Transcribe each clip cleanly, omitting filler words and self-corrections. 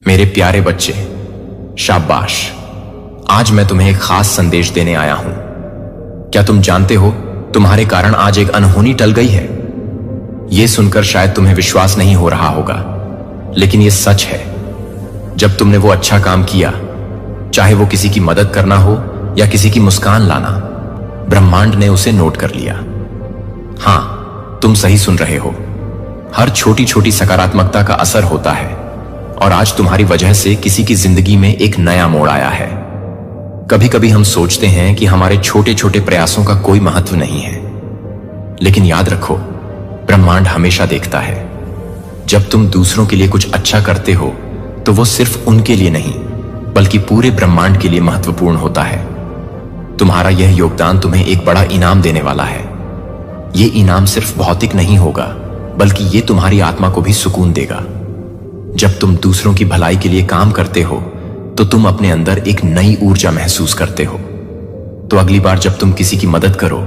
मेरे प्यारे बच्चे, शाबाश। आज मैं तुम्हें एक खास संदेश देने आया हूं। क्या तुम जानते हो, तुम्हारे कारण आज एक अनहोनी टल गई है। यह सुनकर शायद तुम्हें विश्वास नहीं हो रहा होगा, लेकिन यह सच है। जब तुमने वो अच्छा काम किया, चाहे वो किसी की मदद करना हो या किसी की मुस्कान लाना, ब्रह्मांड ने उसे नोट कर लिया। हां, तुम सही सुन रहे हो। हर छोटी छोटी सकारात्मकता का असर होता है, और आज तुम्हारी वजह से किसी की जिंदगी में एक नया मोड़ आया है। कभी कभी हम सोचते हैं कि हमारे छोटे छोटे प्रयासों का कोई महत्व नहीं है, लेकिन याद रखो, ब्रह्मांड हमेशा देखता है। जब तुम दूसरों के लिए कुछ अच्छा करते हो, तो वो सिर्फ उनके लिए नहीं, बल्कि पूरे ब्रह्मांड के लिए महत्वपूर्ण होता है। तुम्हारा यह योगदान तुम्हें एक बड़ा इनाम देने वाला है। यह इनाम सिर्फ भौतिक नहीं होगा, बल्कि ये तुम्हारी आत्मा को भी सुकून देगा। जब तुम दूसरों की भलाई के लिए काम करते हो, तो तुम अपने अंदर एक नई ऊर्जा महसूस करते हो। तो अगली बार जब तुम किसी की मदद करो,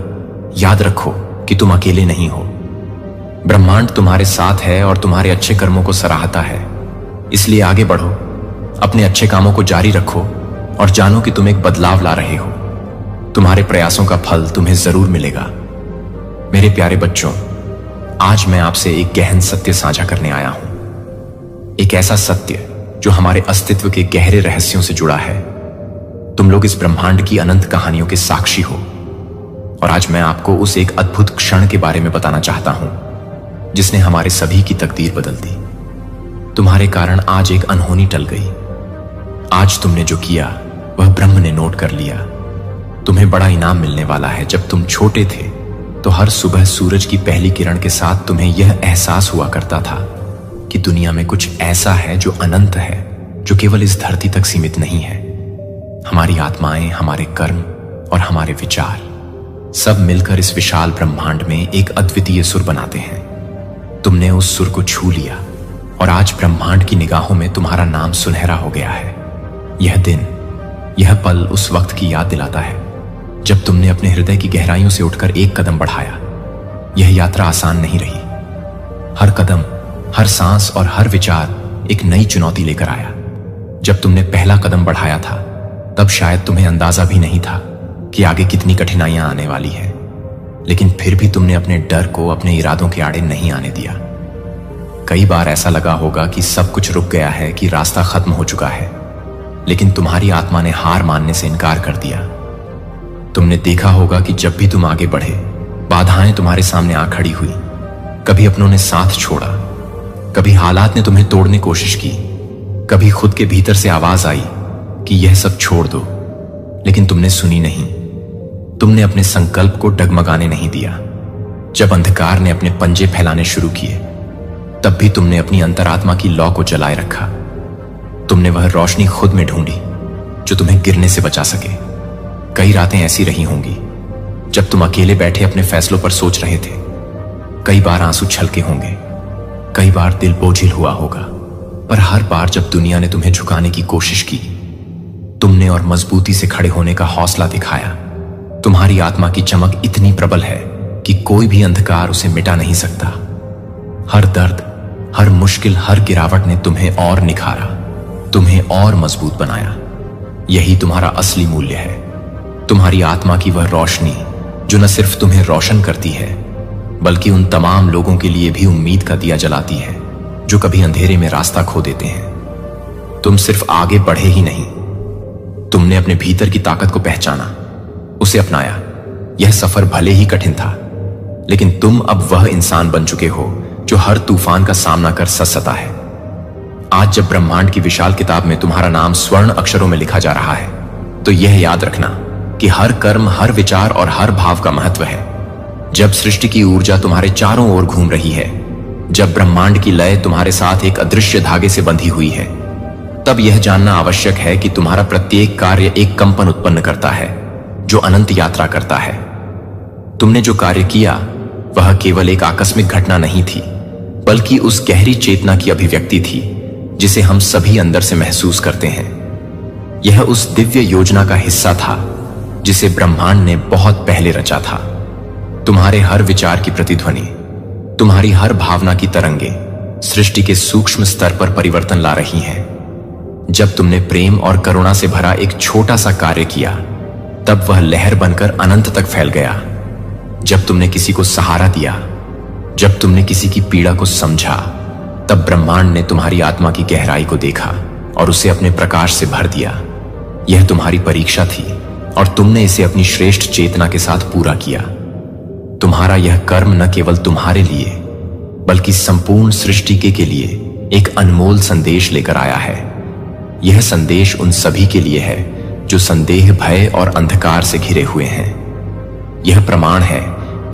याद रखो कि तुम अकेले नहीं हो। ब्रह्मांड तुम्हारे साथ है और तुम्हारे अच्छे कर्मों को सराहता है। इसलिए आगे बढ़ो, अपने अच्छे कामों को जारी रखो और जानो कि तुम एक बदलाव ला रहे हो। तुम्हारे प्रयासों का फल तुम्हें जरूर मिलेगा। मेरे प्यारे बच्चों, आज मैं आपसे एक गहन सत्य साझा करने आया हूं। एक ऐसा सत्य जो हमारे अस्तित्व के गहरे रहस्यों से जुड़ा है। तुम लोग इस ब्रह्मांड की अनंत कहानियों के साक्षी हो, और आज मैं आपको उस एक अद्भुत क्षण के बारे में बताना चाहता हूं, जिसने हमारे सभी की तकदीर बदल दी। तुम्हारे कारण आज एक अनहोनी टल गई। आज तुमने जो किया, वह ब्रह्म ने नोट कर लिया। तुम्हें बड़ा इनाम मिलने वाला है। जब तुम छोटे थे, तो हर सुबह सूरज की पहली किरण के साथ तुम्हें यह एहसास हुआ करता था कि दुनिया में कुछ ऐसा है जो अनंत है, जो केवल इस धरती तक सीमित नहीं है। हमारी आत्माएं, हमारे कर्म और हमारे विचार सब मिलकर इस विशाल ब्रह्मांड में एक अद्वितीय सुर बनाते हैं। तुमने उस सुर को छू लिया, और आज ब्रह्मांड की निगाहों में तुम्हारा नाम सुनहरा हो गया है। यह दिन, यह पल उस वक्त की याद दिलाता है जब तुमने अपने हृदय की गहराइयों से उठकर एक कदम बढ़ाया। यह यात्रा आसान नहीं रही। हर कदम, हर सांस और हर विचार एक नई चुनौती लेकर आया। जब तुमने पहला कदम बढ़ाया था, तब शायद तुम्हें अंदाजा भी नहीं था कि आगे कितनी कठिनाइयां आने वाली है। लेकिन फिर भी तुमने अपने डर को अपने इरादों के आड़े नहीं आने दिया। कई बार ऐसा लगा होगा कि सब कुछ रुक गया है, कि रास्ता खत्म हो चुका है, लेकिन तुम्हारी आत्मा ने हार मानने से इनकार कर दिया। तुमने देखा होगा कि जब भी तुम आगे बढ़े, बाधाएं तुम्हारे सामने आ खड़ी हुई। कभी अपनों ने साथ छोड़ा, कभी हालात ने तुम्हें तोड़ने की कोशिश की, कभी खुद के भीतर से आवाज आई कि यह सब छोड़ दो, लेकिन तुमने सुनी नहीं। तुमने अपने संकल्प को डगमगाने नहीं दिया। जब अंधकार ने अपने पंजे फैलाने शुरू किए, तब भी तुमने अपनी अंतरात्मा की लौ को जलाए रखा। तुमने वह रोशनी खुद में ढूंढी जो तुम्हें गिरने से बचा सके। कई रातें ऐसी रही होंगी जब तुम अकेले बैठे अपने फैसलों पर सोच रहे थे। कई बार आंसू छलके होंगे, कई बार दिल बोझिल हुआ होगा, पर हर बार जब दुनिया ने तुम्हें झुकाने की कोशिश की, तुमने और मजबूती से खड़े होने का हौसला दिखाया। तुम्हारी आत्मा की चमक इतनी प्रबल है कि कोई भी अंधकार उसे मिटा नहीं सकता। हर दर्द, हर मुश्किल, हर गिरावट ने तुम्हें और निखारा, तुम्हें और मजबूत बनाया। यही तुम्हारा असली मूल्य है। तुम्हारी आत्मा की वह रोशनी जो न सिर्फ तुम्हें रोशन करती है, बल्कि उन तमाम लोगों के लिए भी उम्मीद का दिया जलाती है जो कभी अंधेरे में रास्ता खो देते हैं। तुम सिर्फ आगे बढ़े ही नहीं, तुमने अपने भीतर की ताकत को पहचाना, उसे अपनाया। यह सफर भले ही कठिन था, लेकिन तुम अब वह इंसान बन चुके हो जो हर तूफान का सामना कर सता है। आज जब ब्रह्मांड की विशाल किताब में तुम्हारा नाम स्वर्ण अक्षरों में लिखा जा रहा है, तो यह याद रखना कि हर कर्म, हर विचार और हर भाव का महत्व है। जब सृष्टि की ऊर्जा तुम्हारे चारों ओर घूम रही है, जब ब्रह्मांड की लय तुम्हारे साथ एक अदृश्य धागे से बंधी हुई है, तब यह जानना आवश्यक है कि तुम्हारा प्रत्येक कार्य एक कंपन उत्पन्न करता है जो अनंत यात्रा करता है। तुमने जो कार्य किया, वह केवल एक आकस्मिक घटना नहीं थी, बल्कि उस गहरी चेतना की अभिव्यक्ति थी जिसे हम सभी अंदर से महसूस करते हैं। यह उस दिव्य योजना का हिस्सा था जिसे ब्रह्मांड ने बहुत पहले रचा था। तुम्हारे हर विचार की प्रतिध्वनि, तुम्हारी हर भावना की तरंगे सृष्टि के सूक्ष्म स्तर पर परिवर्तन ला रही हैं। जब तुमने प्रेम और करुणा से भरा एक छोटा सा कार्य किया, तब वह लहर बनकर अनंत तक फैल गया। जब तुमने किसी को सहारा दिया, जब तुमने किसी की पीड़ा को समझा, तब ब्रह्मांड ने तुम्हारी आत्मा की गहराई को देखा और उसे अपने प्रकाश से भर दिया। यह तुम्हारी परीक्षा थी और तुमने इसे अपनी श्रेष्ठ चेतना के साथ पूरा किया। तुम्हारा यह कर्म न केवल तुम्हारे लिए बल्कि संपूर्ण सृष्टि के लिए एक अनमोल संदेश लेकर आया है। यह संदेश उन सभी के लिए है जो संदेह, भय और अंधकार से घिरे हुए हैं। यह प्रमाण है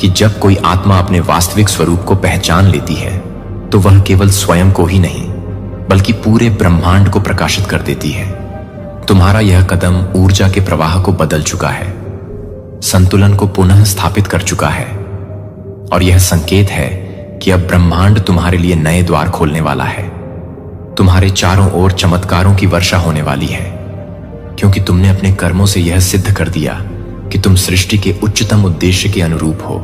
कि जब कोई आत्मा अपने वास्तविक स्वरूप को पहचान लेती है तो वह केवल स्वयं को ही नहीं बल्कि पूरे ब्रह्मांड को प्रकाशित कर देती है। तुम्हारा यह कदम ऊर्जा के प्रवाह को बदल चुका है, संतुलन को पुनः स्थापित कर चुका है और यह संकेत है कि अब ब्रह्मांड तुम्हारे लिए नए द्वार खोलने वाला है। तुम्हारे चारों ओर चमत्कारों की वर्षा होने वाली है, क्योंकि तुमने अपने कर्मों से यह सिद्ध कर दिया कि तुम सृष्टि के उच्चतम उद्देश्य के अनुरूप हो।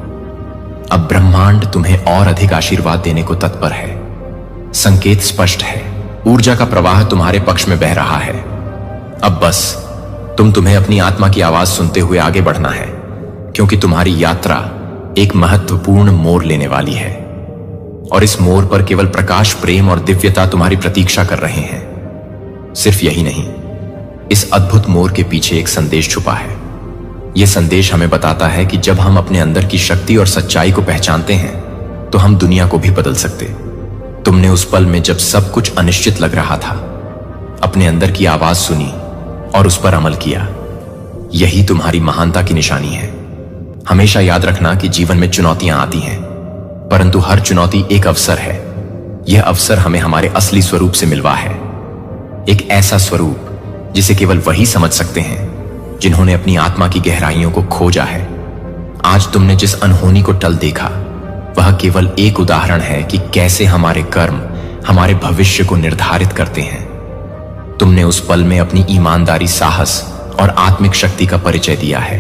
अब ब्रह्मांड तुम्हें और अधिक आशीर्वाद देने को तत्पर है। संकेत स्पष्ट है, ऊर्जा का प्रवाह तुम्हारे पक्ष में बह रहा है। अब बस तुम्हें अपनी आत्मा की आवाज सुनते हुए आगे बढ़ना है, क्योंकि तुम्हारी यात्रा एक महत्वपूर्ण मोड़ लेने वाली है और इस मोड़ पर केवल प्रकाश, प्रेम और दिव्यता तुम्हारी प्रतीक्षा कर रहे हैं। सिर्फ यही नहीं, इस अद्भुत मोड़ के पीछे एक संदेश छुपा है। यह संदेश हमें बताता है कि जब हम अपने अंदर की शक्ति और सच्चाई को पहचानते हैं तो हम दुनिया को भी बदल सकते। तुमने उस पल में जब सब कुछ अनिश्चित लग रहा था, अपने अंदर की आवाज सुनी और उस पर अमल किया। यही तुम्हारी महानता की निशानी है। हमेशा याद रखना कि जीवन में चुनौतियां आती हैं, परंतु हर चुनौती एक अवसर है। यह अवसर हमें हमारे असली स्वरूप से मिलवा है, एक ऐसा स्वरूप जिसे केवल वही समझ सकते हैं जिन्होंने अपनी आत्मा की गहराइयों को खोजा है। आज तुमने जिस अनहोनी को टल देखा, वह केवल एक उदाहरण है कि कैसे हमारे कर्म हमारे भविष्य को निर्धारित करते हैं। तुमने उस पल में अपनी ईमानदारी, साहस और आत्मिक शक्ति का परिचय दिया है,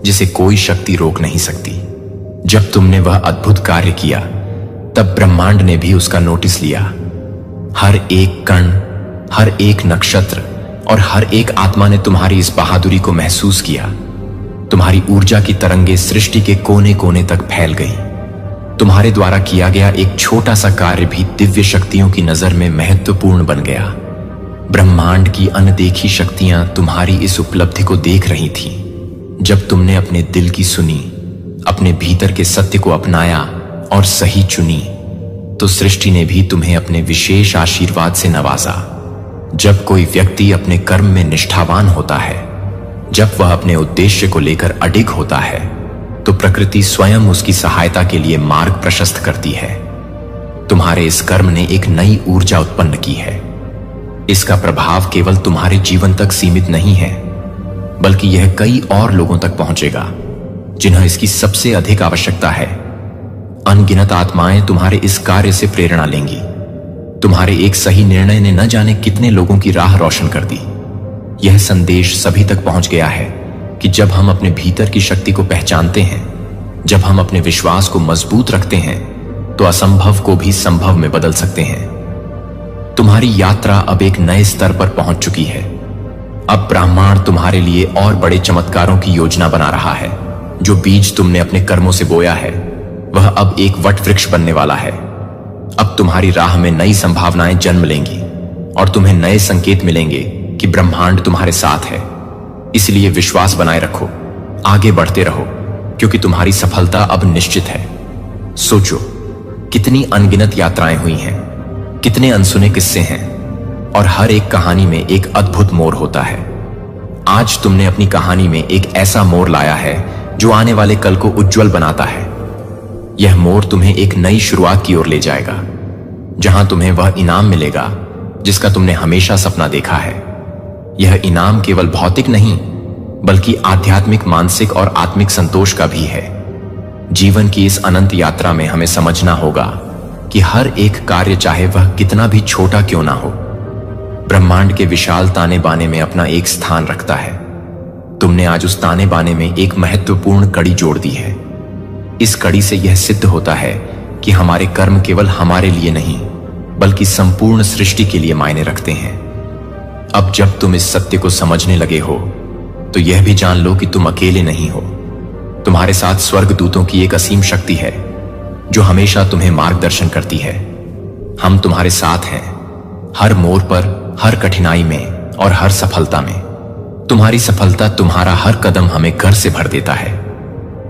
जिसे कोई शक्ति रोक नहीं सकती। जब तुमने वह अद्भुत कार्य किया, तब ब्रह्मांड ने भी उसका नोटिस लिया। हर एक कण, हर एक नक्षत्र और हर एक आत्मा ने तुम्हारी इस बहादुरी को महसूस किया। तुम्हारी ऊर्जा की तरंगे सृष्टि के कोने कोने तक फैल गई। तुम्हारे द्वारा किया गया एक छोटा सा कार्य भी दिव्य शक्तियों की नजर में महत्वपूर्ण बन गया। ब्रह्मांड की अनदेखी शक्तियां तुम्हारी इस उपलब्धि को देख रही थीं। जब तुमने अपने दिल की सुनी, अपने भीतर के सत्य को अपनाया और सही चुनी, तो सृष्टि ने भी तुम्हें अपने विशेष आशीर्वाद से नवाजा। जब कोई व्यक्ति अपने कर्म में निष्ठावान होता है, जब वह अपने उद्देश्य को लेकर अडिग होता है, तो प्रकृति स्वयं उसकी सहायता के लिए मार्ग प्रशस्त करती है। तुम्हारे इस कर्म ने एक नई ऊर्जा उत्पन्न की है। इसका प्रभाव केवल तुम्हारे जीवन तक सीमित नहीं है, बल्कि यह कई और लोगों तक पहुंचेगा जिन्हें इसकी सबसे अधिक आवश्यकता है। अनगिनत आत्माएं तुम्हारे इस कार्य से प्रेरणा लेंगी। तुम्हारे एक सही निर्णय ने न जाने कितने लोगों की राह रोशन कर दी। यह संदेश सभी तक पहुंच गया है कि जब हम अपने भीतर की शक्ति को पहचानते हैं, जब हम अपने विश्वास को मजबूत रखते हैं, तो असंभव को भी संभव में बदल सकते हैं। तुम्हारी यात्रा अब एक नए स्तर पर पहुंच चुकी है। अब ब्रह्मांड तुम्हारे लिए और बड़े चमत्कारों की योजना बना रहा है। जो बीज तुमने अपने कर्मों से बोया है, वह अब एक वट वृक्ष बनने वाला है। अब तुम्हारी राह में नई संभावनाएं जन्म लेंगी और तुम्हें नए संकेत मिलेंगे कि ब्रह्मांड तुम्हारे साथ है। इसलिए विश्वास बनाए रखो, आगे बढ़ते रहो, क्योंकि तुम्हारी सफलता अब निश्चित है। सोचो, कितनी अनगिनत यात्राएं हुई हैं, कितने अनसुने किस्से हैं, और हर एक कहानी में एक अद्भुत मोड़ होता है। आज तुमने अपनी कहानी में एक ऐसा मोड़ लाया है जो आने वाले कल को उज्जवल बनाता है। यह मोड़ तुम्हें एक नई शुरुआत की ओर ले जाएगा, जहां तुम्हें वह इनाम मिलेगा जिसका तुमने हमेशा सपना देखा है। यह इनाम केवल भौतिक नहीं, बल्कि आध्यात्मिक, मानसिक और आत्मिक संतोष का भी है। जीवन की इस अनंत यात्रा में हमें समझना होगा कि हर एक कार्य, चाहे वह कितना भी छोटा क्यों ना हो, ब्रह्मांड के विशाल ताने बाने में अपना एक स्थान रखता है। तुमने आज उस ताने बाने में एक महत्वपूर्ण कड़ी जोड़ दी है। इस कड़ी से यह सिद्ध होता है कि हमारे कर्म केवल हमारे लिए नहीं, बल्कि संपूर्ण सृष्टि के लिए मायने रखते हैं। अब जब तुम इस सत्य को समझने लगे हो तो यह भी जान लो कि तुम अकेले नहीं हो। तुम्हारे साथ स्वर्गदूतों की एक असीम शक्ति है जो हमेशा तुम्हें मार्गदर्शन करती है। हम तुम्हारे साथ हैं, हर मोड़ पर, हर कठिनाई में और हर सफलता में। तुम्हारी सफलता, तुम्हारा हर कदम हमें घर से भर देता है।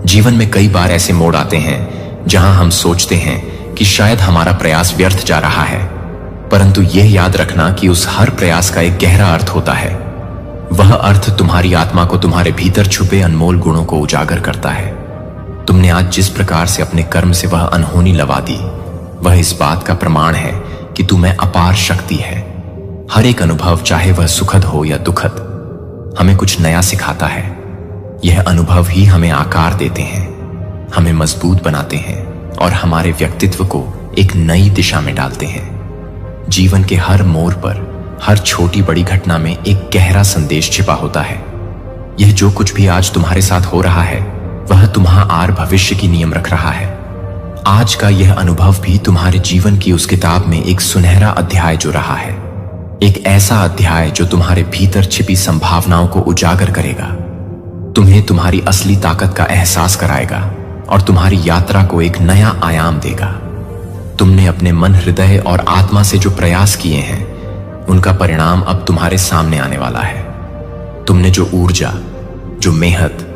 जीवन में कई बार ऐसे मोड़ आते हैं जहां हम सोचते हैं कि शायद हमारा प्रयास व्यर्थ जा रहा है, परंतु यह याद रखना कि उस हर प्रयास का एक गहरा अर्थ होता है। वह अर्थ तुम्हारी आत्मा को तुम्हारे भीतर छुपे अनमोल गुणों को उजागर करता है। तुमने आज जिस प्रकार से अपने कर्म से वह अनहोनी लवा दी, वह इस बात का प्रमाण है कि तुम्हें अपार शक्ति है। हर एक अनुभव, चाहे वह सुखद हो या दुखद, हमें कुछ नया सिखाता है। यह अनुभव ही हमें आकार देते हैं, हमें मजबूत बनाते हैं और हमारे व्यक्तित्व को एक नई दिशा में डालते हैं। जीवन के हर मोड़ पर, हर छोटी बड़ी घटना में एक गहरा संदेश छिपा होता है। यह जो कुछ भी आज तुम्हारे साथ हो रहा है, वह तुम्हारे भविष्य की नींव रख रहा है। आज का यह अनुभव भी तुम्हारे जीवन की उस किताब में एक सुनहरा अध्याय जो रहा है, एक ऐसा अध्याय जो तुम्हारे भीतर छिपी संभावनाओं को उजागर करेगा, तुम्हें तुम्हारी असली ताकत का एहसास कराएगा और तुम्हारी यात्रा को एक नया आयाम देगा। तुमने अपने मन, हृदय और आत्मा से जो प्रयास किए हैं, उनका परिणाम अब तुम्हारे सामने आने वाला है। तुमने जो ऊर्जा, जो मेहनत,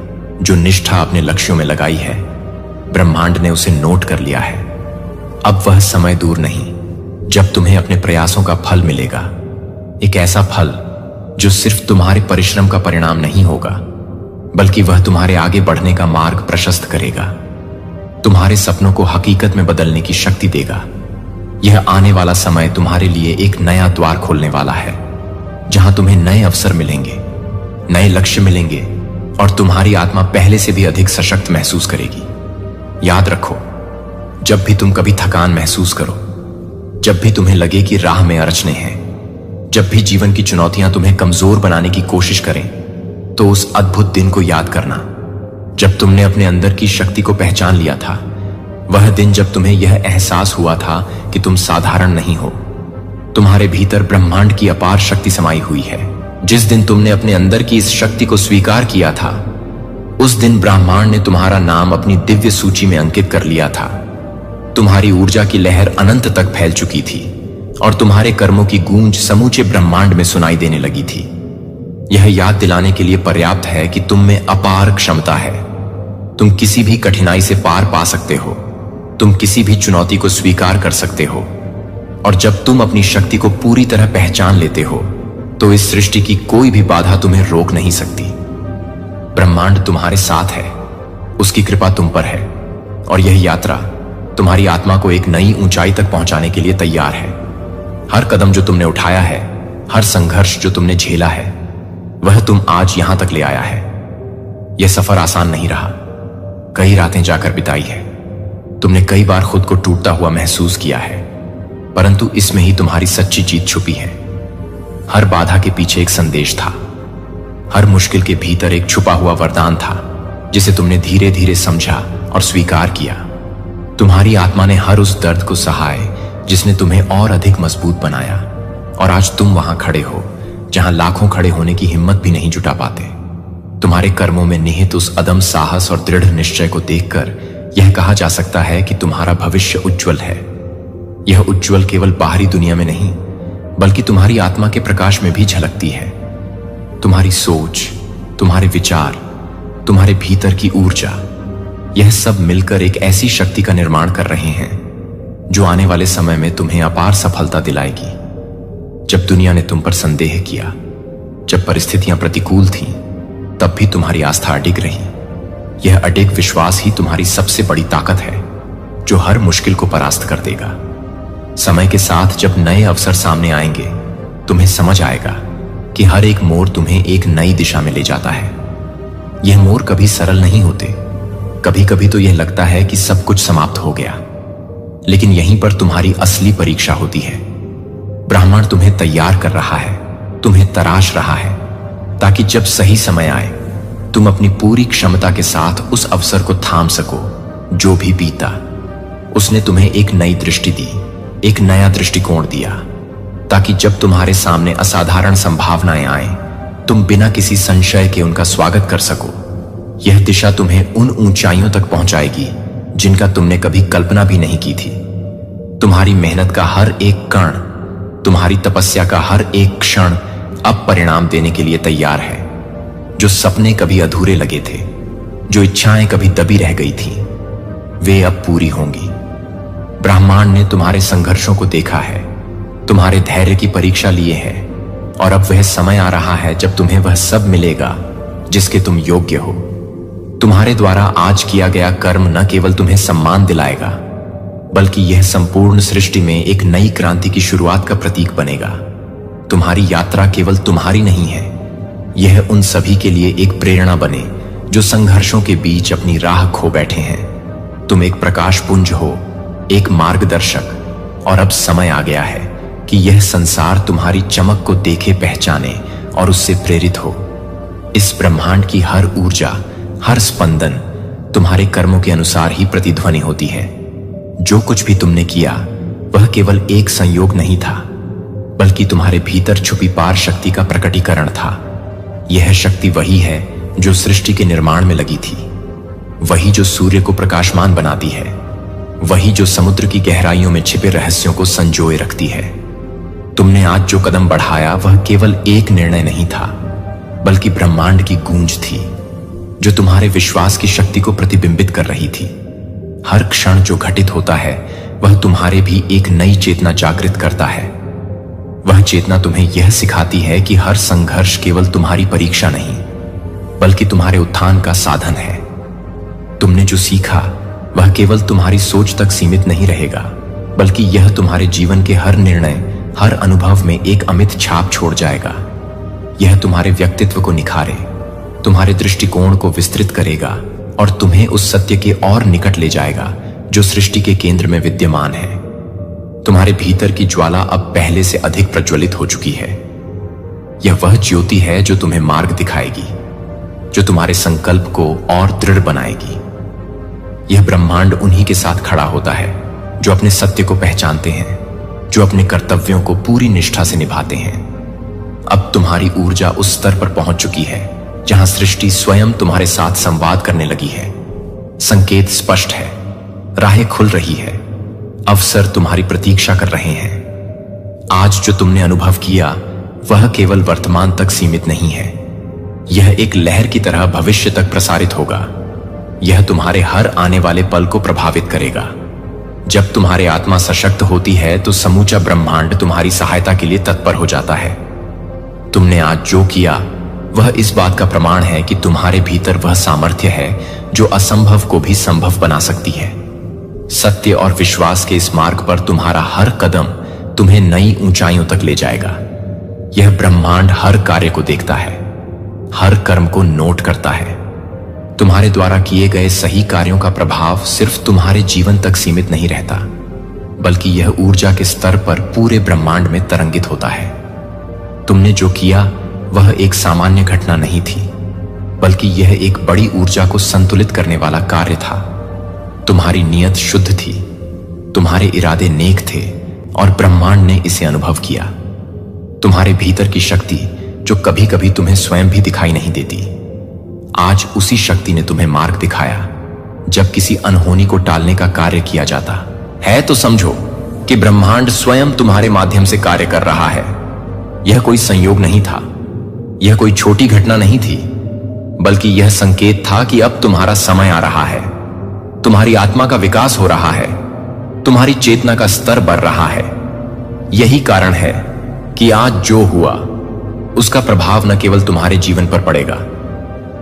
जो निष्ठा अपने लक्ष्यों में लगाई है, ब्रह्मांड ने उसे नोट कर लिया है। अब वह समय दूर नहीं जब तुम्हें अपने प्रयासों का फल मिलेगा। एक ऐसा फल जो सिर्फ तुम्हारे परिश्रम का परिणाम नहीं होगा, बल्कि वह तुम्हारे आगे बढ़ने का मार्ग प्रशस्त करेगा, तुम्हारे सपनों को हकीकत में बदलने की शक्ति देगा। यह आने वाला समय तुम्हारे लिए एक नया द्वार खोलने वाला है, जहां तुम्हें नए अवसर मिलेंगे, नए लक्ष्य मिलेंगे और तुम्हारी आत्मा पहले से भी अधिक सशक्त महसूस करेगी। याद रखो, जब भी तुम कभी थकान महसूस करो, जब भी तुम्हें लगे कि राह में अड़चने हैं, जब भी जीवन की चुनौतियां तुम्हें कमजोर बनाने की कोशिश करें, तो उस अद्भुत दिन को याद करना जब तुमने अपने अंदर की शक्ति को पहचान लिया था। वह दिन जब तुम्हें यह एहसास हुआ था कि तुम साधारण नहीं हो, तुम्हारे भीतर ब्रह्मांड की अपार शक्ति समाई हुई है। जिस दिन तुमने अपने अंदर की इस शक्ति को स्वीकार किया था, उस दिन ब्रह्मांड ने तुम्हारा नाम अपनी दिव्य सूची में अंकित कर लिया था। तुम्हारी ऊर्जा की लहर अनंत तक फैल चुकी थी और तुम्हारे कर्मों की गूंज समूचे ब्रह्मांड में सुनाई देने लगी थी। यह याद दिलाने के लिए पर्याप्त है कि तुम में अपार क्षमता है। तुम किसी भी कठिनाई से पार पा सकते हो, तुम किसी भी चुनौती को स्वीकार कर सकते हो, और जब तुम अपनी शक्ति को पूरी तरह पहचान लेते हो, तो इस सृष्टि की कोई भी बाधा तुम्हें रोक नहीं सकती। ब्रह्मांड तुम्हारे साथ है, उसकी कृपा तुम पर है, और यह यात्रा तुम्हारी आत्मा को एक नई ऊंचाई तक पहुंचाने के लिए तैयार है। हर कदम जो तुमने उठाया है, हर संघर्ष जो तुमने झेला है, वह तुम आज यहां तक ले आया है। यह सफर आसान नहीं रहा, कई रातें जाकर बिताई है, तुमने कई बार खुद को टूटता हुआ महसूस किया है, परंतु इसमें ही तुम्हारी सच्ची जीत छुपी है। हर बाधा के पीछे एक संदेश था, हर मुश्किल के भीतर एक छुपा हुआ वरदान था, जिसे तुमने धीरे धीरे समझा और स्वीकार किया। तुम्हारी आत्मा ने हर उस दर्द को सहाय जिसने तुम्हें और अधिक मजबूत बनाया, और आज तुम वहां खड़े हो जहां लाखों खड़े होने की हिम्मत भी नहीं जुटा पाते। तुम्हारे कर्मों में निहित उस अदम साहस और दृढ़ निश्चय को देखकर यह कहा जा सकता है कि तुम्हारा भविष्य उज्जवल है। यह उज्जवल केवल बाहरी दुनिया में नहीं, बल्कि तुम्हारी आत्मा के प्रकाश में भी झलकती है। तुम्हारी सोच, तुम्हारे विचार, तुम्हारे भीतर की ऊर्जा, यह सब मिलकर एक ऐसी शक्ति का निर्माण कर रहे हैं जो आने वाले समय में तुम्हें अपार सफलता दिलाएगी। जब दुनिया ने तुम पर संदेह किया, जब परिस्थितियां प्रतिकूल थीं, तब भी तुम्हारी आस्था अडिग रही। यह अडिग विश्वास ही तुम्हारी सबसे बड़ी ताकत है, जो हर मुश्किल को परास्त कर देगा। समय के साथ जब नए अवसर सामने आएंगे, तुम्हें समझ आएगा कि हर एक मोड़ तुम्हें एक नई दिशा में ले जाता है। यह मोड़ कभी सरल नहीं होते, कभी कभी तो यह लगता है कि सब कुछ समाप्त हो गया, लेकिन यहीं पर तुम्हारी असली परीक्षा होती है। ब्रह्मांड तुम्हें तैयार कर रहा है, तुम्हें तराश रहा है, ताकि जब सही समय आए तुम अपनी पूरी क्षमता के साथ उस अवसर को थाम सको। जो भी बीता, उसने तुम्हें एक नई दृष्टि दी, एक नया दृष्टिकोण दिया। ताकि जब तुम्हारे सामने असाधारण संभावनाएं आएं, तुम बिना किसी संशय के उनका स्वागत कर सको। यह दिशा तुम्हें उन ऊंचाइयों तक पहुंचाएगी जिनका तुमने कभी कल्पना भी नहीं की थी। तुम्हारी मेहनत का हर एक कण, तुम्हारी तपस्या का हर एक क्षण अब परिणाम देने के लिए तैयार है। जो सपने कभी अधूरे लगे थे, जो इच्छाएं कभी दबी रह गई थी, वे अब पूरी होंगी। ब्रह्मांड ने तुम्हारे संघर्षों को देखा है, तुम्हारे धैर्य की परीक्षा लिए है, और अब वह समय आ रहा है जब तुम्हें वह सब मिलेगा जिसके तुम योग्य हो। तुम्हारे द्वारा आज किया गया कर्म न केवल तुम्हें सम्मान दिलाएगा, बल्कि यह संपूर्ण सृष्टि में एक नई क्रांति की शुरुआत का प्रतीक बनेगा। तुम्हारी यात्रा केवल तुम्हारी नहीं है, यह उन सभी के लिए एक प्रेरणा बने जो संघर्षों के बीच अपनी राह खो बैठे हैं। तुम एक प्रकाश पुंज हो, एक मार्गदर्शक, और अब समय आ गया है कि यह संसार तुम्हारी चमक को देखे, पहचाने और उससे प्रेरित हो। इस ब्रह्मांड की हर ऊर्जा, हर स्पंदन तुम्हारे कर्मों के अनुसार ही प्रतिध्वनि होती है। जो कुछ भी तुमने किया वह केवल एक संयोग नहीं था, बल्कि तुम्हारे भीतर छुपी पार शक्ति का प्रकटीकरण था। यह शक्ति वही है जो सृष्टि के निर्माण में लगी थी, वही जो सूर्य को प्रकाशमान बनाती है, वही जो समुद्र की गहराइयों में छिपे रहस्यों को संजोए रखती है। तुमने आज जो कदम बढ़ाया वह केवल एक निर्णय नहीं था, बल्कि ब्रह्मांड की गूंज थी जो तुम्हारे विश्वास की शक्ति को प्रतिबिंबित कर रही थी। हर क्षण जो घटित होता है वह तुम्हारे भी एक नई चेतना जागृत करता है। वह चेतना तुम्हें यह सिखाती है कि हर संघर्ष केवल तुम्हारी परीक्षा नहीं, बल्कि तुम्हारे उत्थान का साधन है। तुमने जो सीखा वह केवल तुम्हारी सोच तक सीमित नहीं रहेगा, बल्कि यह तुम्हारे जीवन के हर निर्णय, हर अनुभव में एक अमिट छाप छोड़ जाएगा। यह तुम्हारे व्यक्तित्व को निखारे, तुम्हारे दृष्टिकोण को विस्तृत करेगा और तुम्हें उस सत्य के और निकट ले जाएगा जो सृष्टि के केंद्र में विद्यमान है। तुम्हारे भीतर की ज्वाला अब पहले से अधिक प्रज्वलित हो चुकी है। यह वह ज्योति है जो तुम्हें मार्ग दिखाएगी, जो तुम्हारे संकल्प को और दृढ़ बनाएगी। यह ब्रह्मांड उन्हीं के साथ खड़ा होता है जो अपने सत्य को पहचानते हैं, जो अपने कर्तव्यों को पूरी निष्ठा से निभाते हैं। अब तुम्हारी ऊर्जा उस स्तर पर पहुंच चुकी है जहां सृष्टि स्वयं तुम्हारे साथ संवाद करने लगी है। संकेत स्पष्ट है, राहें खुल रही है, अवसर तुम्हारी प्रतीक्षा कर रहे हैं। आज जो तुमने अनुभव किया वह केवल वर्तमान तक सीमित नहीं है, यह एक लहर की तरह भविष्य तक प्रसारित होगा। यह तुम्हारे हर आने वाले पल को प्रभावित करेगा। जब तुम्हारी आत्मा सशक्त होती है तो समूचा ब्रह्मांड तुम्हारी सहायता के लिए तत्पर हो जाता है। तुमने आज जो किया वह इस बात का प्रमाण है कि तुम्हारे भीतर वह सामर्थ्य है जो असंभव को भी संभव बना सकती है। सत्य और विश्वास के इस मार्ग पर तुम्हारा हर कदम तुम्हें नई ऊंचाइयों तक ले जाएगा। यह ब्रह्मांड हर कार्य को देखता है, हर कर्म को नोट करता है। तुम्हारे द्वारा किए गए सही कार्यों का प्रभाव सिर्फ तुम्हारे जीवन तक सीमित नहीं रहता, बल्कि यह ऊर्जा के स्तर पर पूरे ब्रह्मांड में तरंगित होता है। तुमने जो किया वह एक सामान्य घटना नहीं थी, बल्कि यह एक बड़ी ऊर्जा को संतुलित करने वाला कार्य था। तुम्हारी नीयत शुद्ध थी, तुम्हारे इरादे नेक थे, और ब्रह्मांड ने इसे अनुभव किया। तुम्हारे भीतर की शक्ति जो कभी कभी तुम्हें स्वयं भी दिखाई नहीं देती, आज उसी शक्ति ने तुम्हें मार्ग दिखाया। जब किसी अनहोनी को टालने का कार्य किया जाता है तो समझो कि ब्रह्मांड स्वयं तुम्हारे माध्यम से कार्य कर रहा है। यह कोई संयोग नहीं था, यह कोई छोटी घटना नहीं थी, बल्कि यह संकेत था कि अब तुम्हारा समय आ रहा है। तुम्हारी आत्मा का विकास हो रहा है, तुम्हारी चेतना का स्तर बढ़ रहा है। यही कारण है कि आज जो हुआ उसका प्रभाव न केवल तुम्हारे जीवन पर पड़ेगा,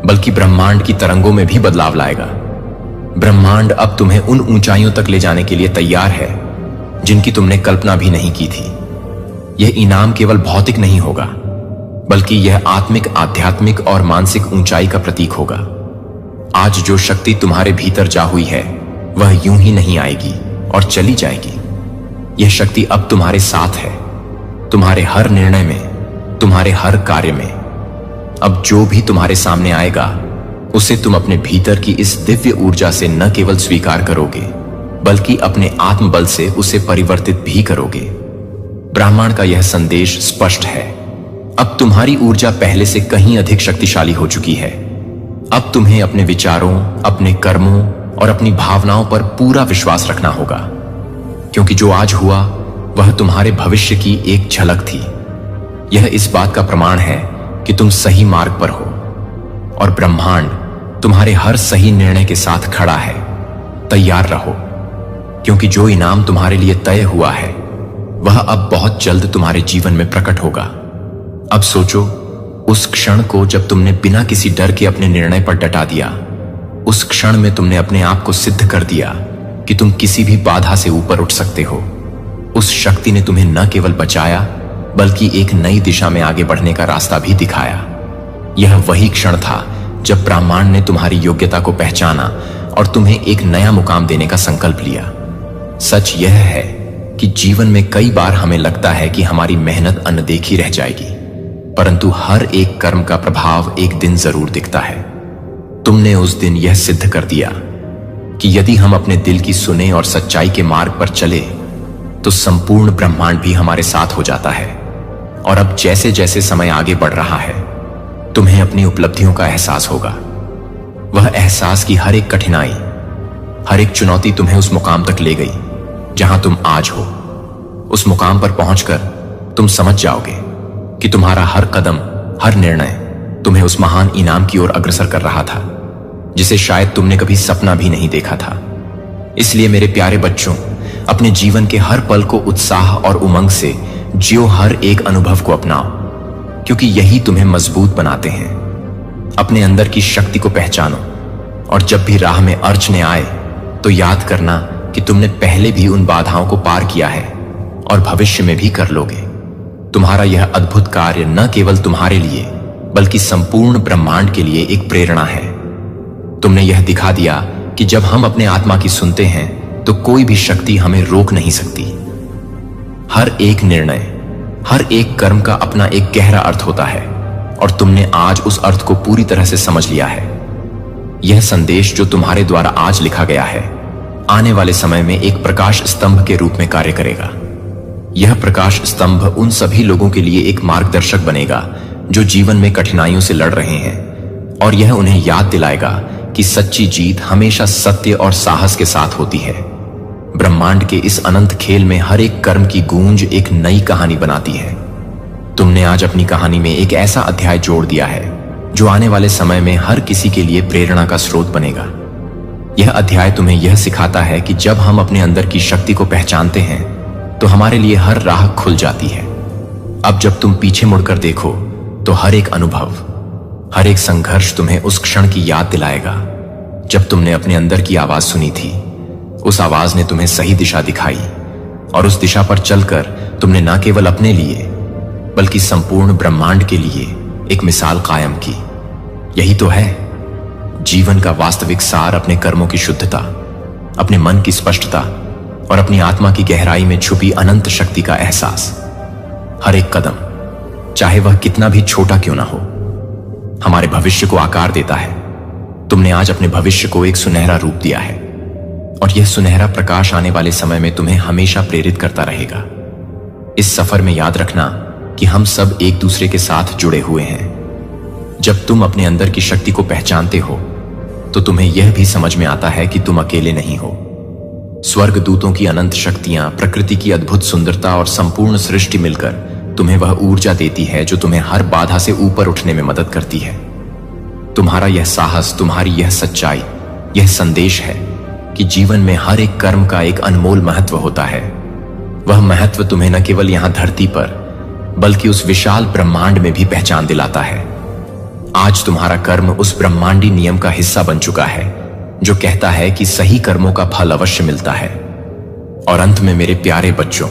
बल्कि ब्रह्मांड की तरंगों में भी बदलाव लाएगा। ब्रह्मांड अब तुम्हें उन ऊंचाइयों तक ले जाने के लिए तैयार है जिनकी तुमने कल्पना भी नहीं की थी। यह इनाम केवल भौतिक नहीं होगा, बल्कि यह आत्मिक, आध्यात्मिक और मानसिक ऊंचाई का प्रतीक होगा। आज जो शक्ति तुम्हारे भीतर जा हुई है वह यूं ही नहीं आएगी और चली जाएगी। यह शक्ति अब तुम्हारे साथ है, तुम्हारे हर निर्णय में, तुम्हारे हर कार्य में। अब जो भी तुम्हारे सामने आएगा उसे तुम अपने भीतर की इस दिव्य ऊर्जा से न केवल स्वीकार करोगे, बल्कि अपने आत्मबल से उसे परिवर्तित भी करोगे। ब्राह्मण का यह संदेश स्पष्ट है। अब तुम्हारी ऊर्जा पहले से कहीं अधिक शक्तिशाली हो चुकी है। अब तुम्हें अपने विचारों, अपने कर्मों और अपनी भावनाओं पर पूरा विश्वास रखना होगा, क्योंकि जो आज हुआ वह तुम्हारे भविष्य की एक झलक थी। यह इस बात का प्रमाण है कि तुम सही मार्ग पर हो और ब्रह्मांड तुम्हारे हर सही निर्णय के साथ खड़ा है। तैयार रहो, क्योंकि जो इनाम तुम्हारे लिए तय हुआ है वह अब बहुत जल्द तुम्हारे जीवन में प्रकट होगा। अब सोचो, उस क्षण को जब तुमने बिना किसी डर के अपने निर्णय पर डटा दिया। उस क्षण में तुमने अपने आप को सिद्ध कर दिया कि तुम किसी भी बाधा से ऊपर उठ सकते हो। उस शक्ति ने तुम्हें न केवल बचाया बल्कि एक नई दिशा में आगे बढ़ने का रास्ता भी दिखाया। यह वही क्षण था जब ब्रह्मांड ने तुम्हारी योग्यता को पहचाना और तुम्हें एक नया मुकाम देने का संकल्प लिया। सच यह है कि जीवन में कई बार हमें लगता है कि हमारी मेहनत अनदेखी रह जाएगी, परंतु हर एक कर्म का प्रभाव एक दिन जरूर दिखता है। तुमने उस दिन यह सिद्ध कर दिया कि यदि हम अपने दिल की सुने और सच्चाई के मार्ग पर चले तो संपूर्ण ब्रह्मांड भी हमारे साथ हो जाता है। और अब जैसे जैसे समय आगे बढ़ रहा है, तुम्हें अपनी उपलब्धियों का एहसास होगा। वह एहसास की हर एक कठिनाई, हर एक चुनौती तुम्हें उस मुकाम तक ले गई जहां तुम आज हो। उस मुकाम पर पहुंचकर तुम समझ जाओगे कि तुम्हारा हर कदम, हर निर्णय तुम्हें उस महान इनाम की ओर अग्रसर कर रहा था जिसे शायद तुमने कभी सपना भी नहीं देखा था। इसलिए मेरे प्यारे बच्चों, अपने जीवन के हर पल को उत्साह और उमंग से जियो, हर एक अनुभव को अपनाओ, क्योंकि यही तुम्हें मजबूत बनाते हैं। अपने अंदर की शक्ति को पहचानो और जब भी राह में अड़चने आए तो याद करना कि तुमने पहले भी उन बाधाओं को पार किया है और भविष्य में भी कर लोगे। तुम्हारा यह अद्भुत कार्य न केवल तुम्हारे लिए बल्कि संपूर्ण ब्रह्मांड के लिए एक प्रेरणा है। तुमने यह दिखा दिया कि जब हम अपने आत्मा की सुनते हैं तो कोई भी शक्ति हमें रोक नहीं सकती। हर एक निर्णय, हर एक कर्म का अपना एक गहरा अर्थ होता है और तुमने आज उस अर्थ को पूरी तरह से समझ लिया है। यह संदेश जो तुम्हारे द्वारा आज लिखा गया है, आने वाले समय में एक प्रकाश स्तंभ के रूप में कार्य करेगा। यह प्रकाश स्तंभ उन सभी लोगों के लिए एक मार्गदर्शक बनेगा जो जीवन में कठिनाइयों से लड़ रहे हैं, और यह उन्हें याद दिलाएगा कि सच्ची जीत हमेशा सत्य और साहस के साथ होती है। ब्रह्मांड के इस अनंत खेल में हर एक कर्म की गूंज एक नई कहानी बनाती है। तुमने आज अपनी कहानी में एक ऐसा अध्याय जोड़ दिया है जो आने वाले समय में हर किसी के लिए प्रेरणा का स्रोत बनेगा। यह अध्याय तुम्हें यह सिखाता है कि जब हम अपने अंदर की शक्ति को पहचानते हैं तो हमारे लिए हर राह खुल जाती है। अब जब तुम पीछे मुड़कर देखो तो हर एक अनुभव, हर एक संघर्ष तुम्हें उस क्षण की याद दिलाएगा जब तुमने अपने अंदर की आवाज सुनी थी। उस आवाज ने तुम्हें सही दिशा दिखाई और उस दिशा पर चलकर तुमने न केवल अपने लिए बल्कि संपूर्ण ब्रह्मांड के लिए एक मिसाल कायम की। यही तो है जीवन का वास्तविक सार, अपने कर्मों की शुद्धता, अपने मन की स्पष्टता और अपनी आत्मा की गहराई में छुपी अनंत शक्ति का एहसास। हर एक कदम, चाहे वह कितना भी छोटा क्यों ना हो, हमारे भविष्य को आकार देता है। तुमने आज अपने भविष्य को एक सुनहरा रूप दिया है और यह सुनहरा प्रकाश आने वाले समय में तुम्हें हमेशा प्रेरित करता रहेगा। इस सफर में याद रखना कि हम सब एक दूसरे के साथ जुड़े हुए हैं। जब तुम अपने अंदर की शक्ति को पहचानते हो तो तुम्हें यह भी समझ में आता है कि तुम अकेले नहीं हो। स्वर्ग दूतों की अनंत शक्तियां, प्रकृति की अद्भुत सुंदरता और संपूर्ण सृष्टि मिलकर तुम्हें वह ऊर्जा देती है जो तुम्हें हर बाधा से ऊपर उठने में मदद करती है। तुम्हारा यह साहस, तुम्हारी यह सच्चाई, यह संदेश है कि जीवन में हर एक कर्म का एक अनमोल महत्व होता है। वह महत्व तुम्हें न केवल यहां धरती पर बल्कि उस विशाल ब्रह्मांड में भी पहचान दिलाता है। आज तुम्हारा कर्म उस ब्रह्मांडी नियम का हिस्सा बन चुका है जो कहता है कि सही कर्मों का फल अवश्य मिलता है। और अंत में मेरे प्यारे बच्चों,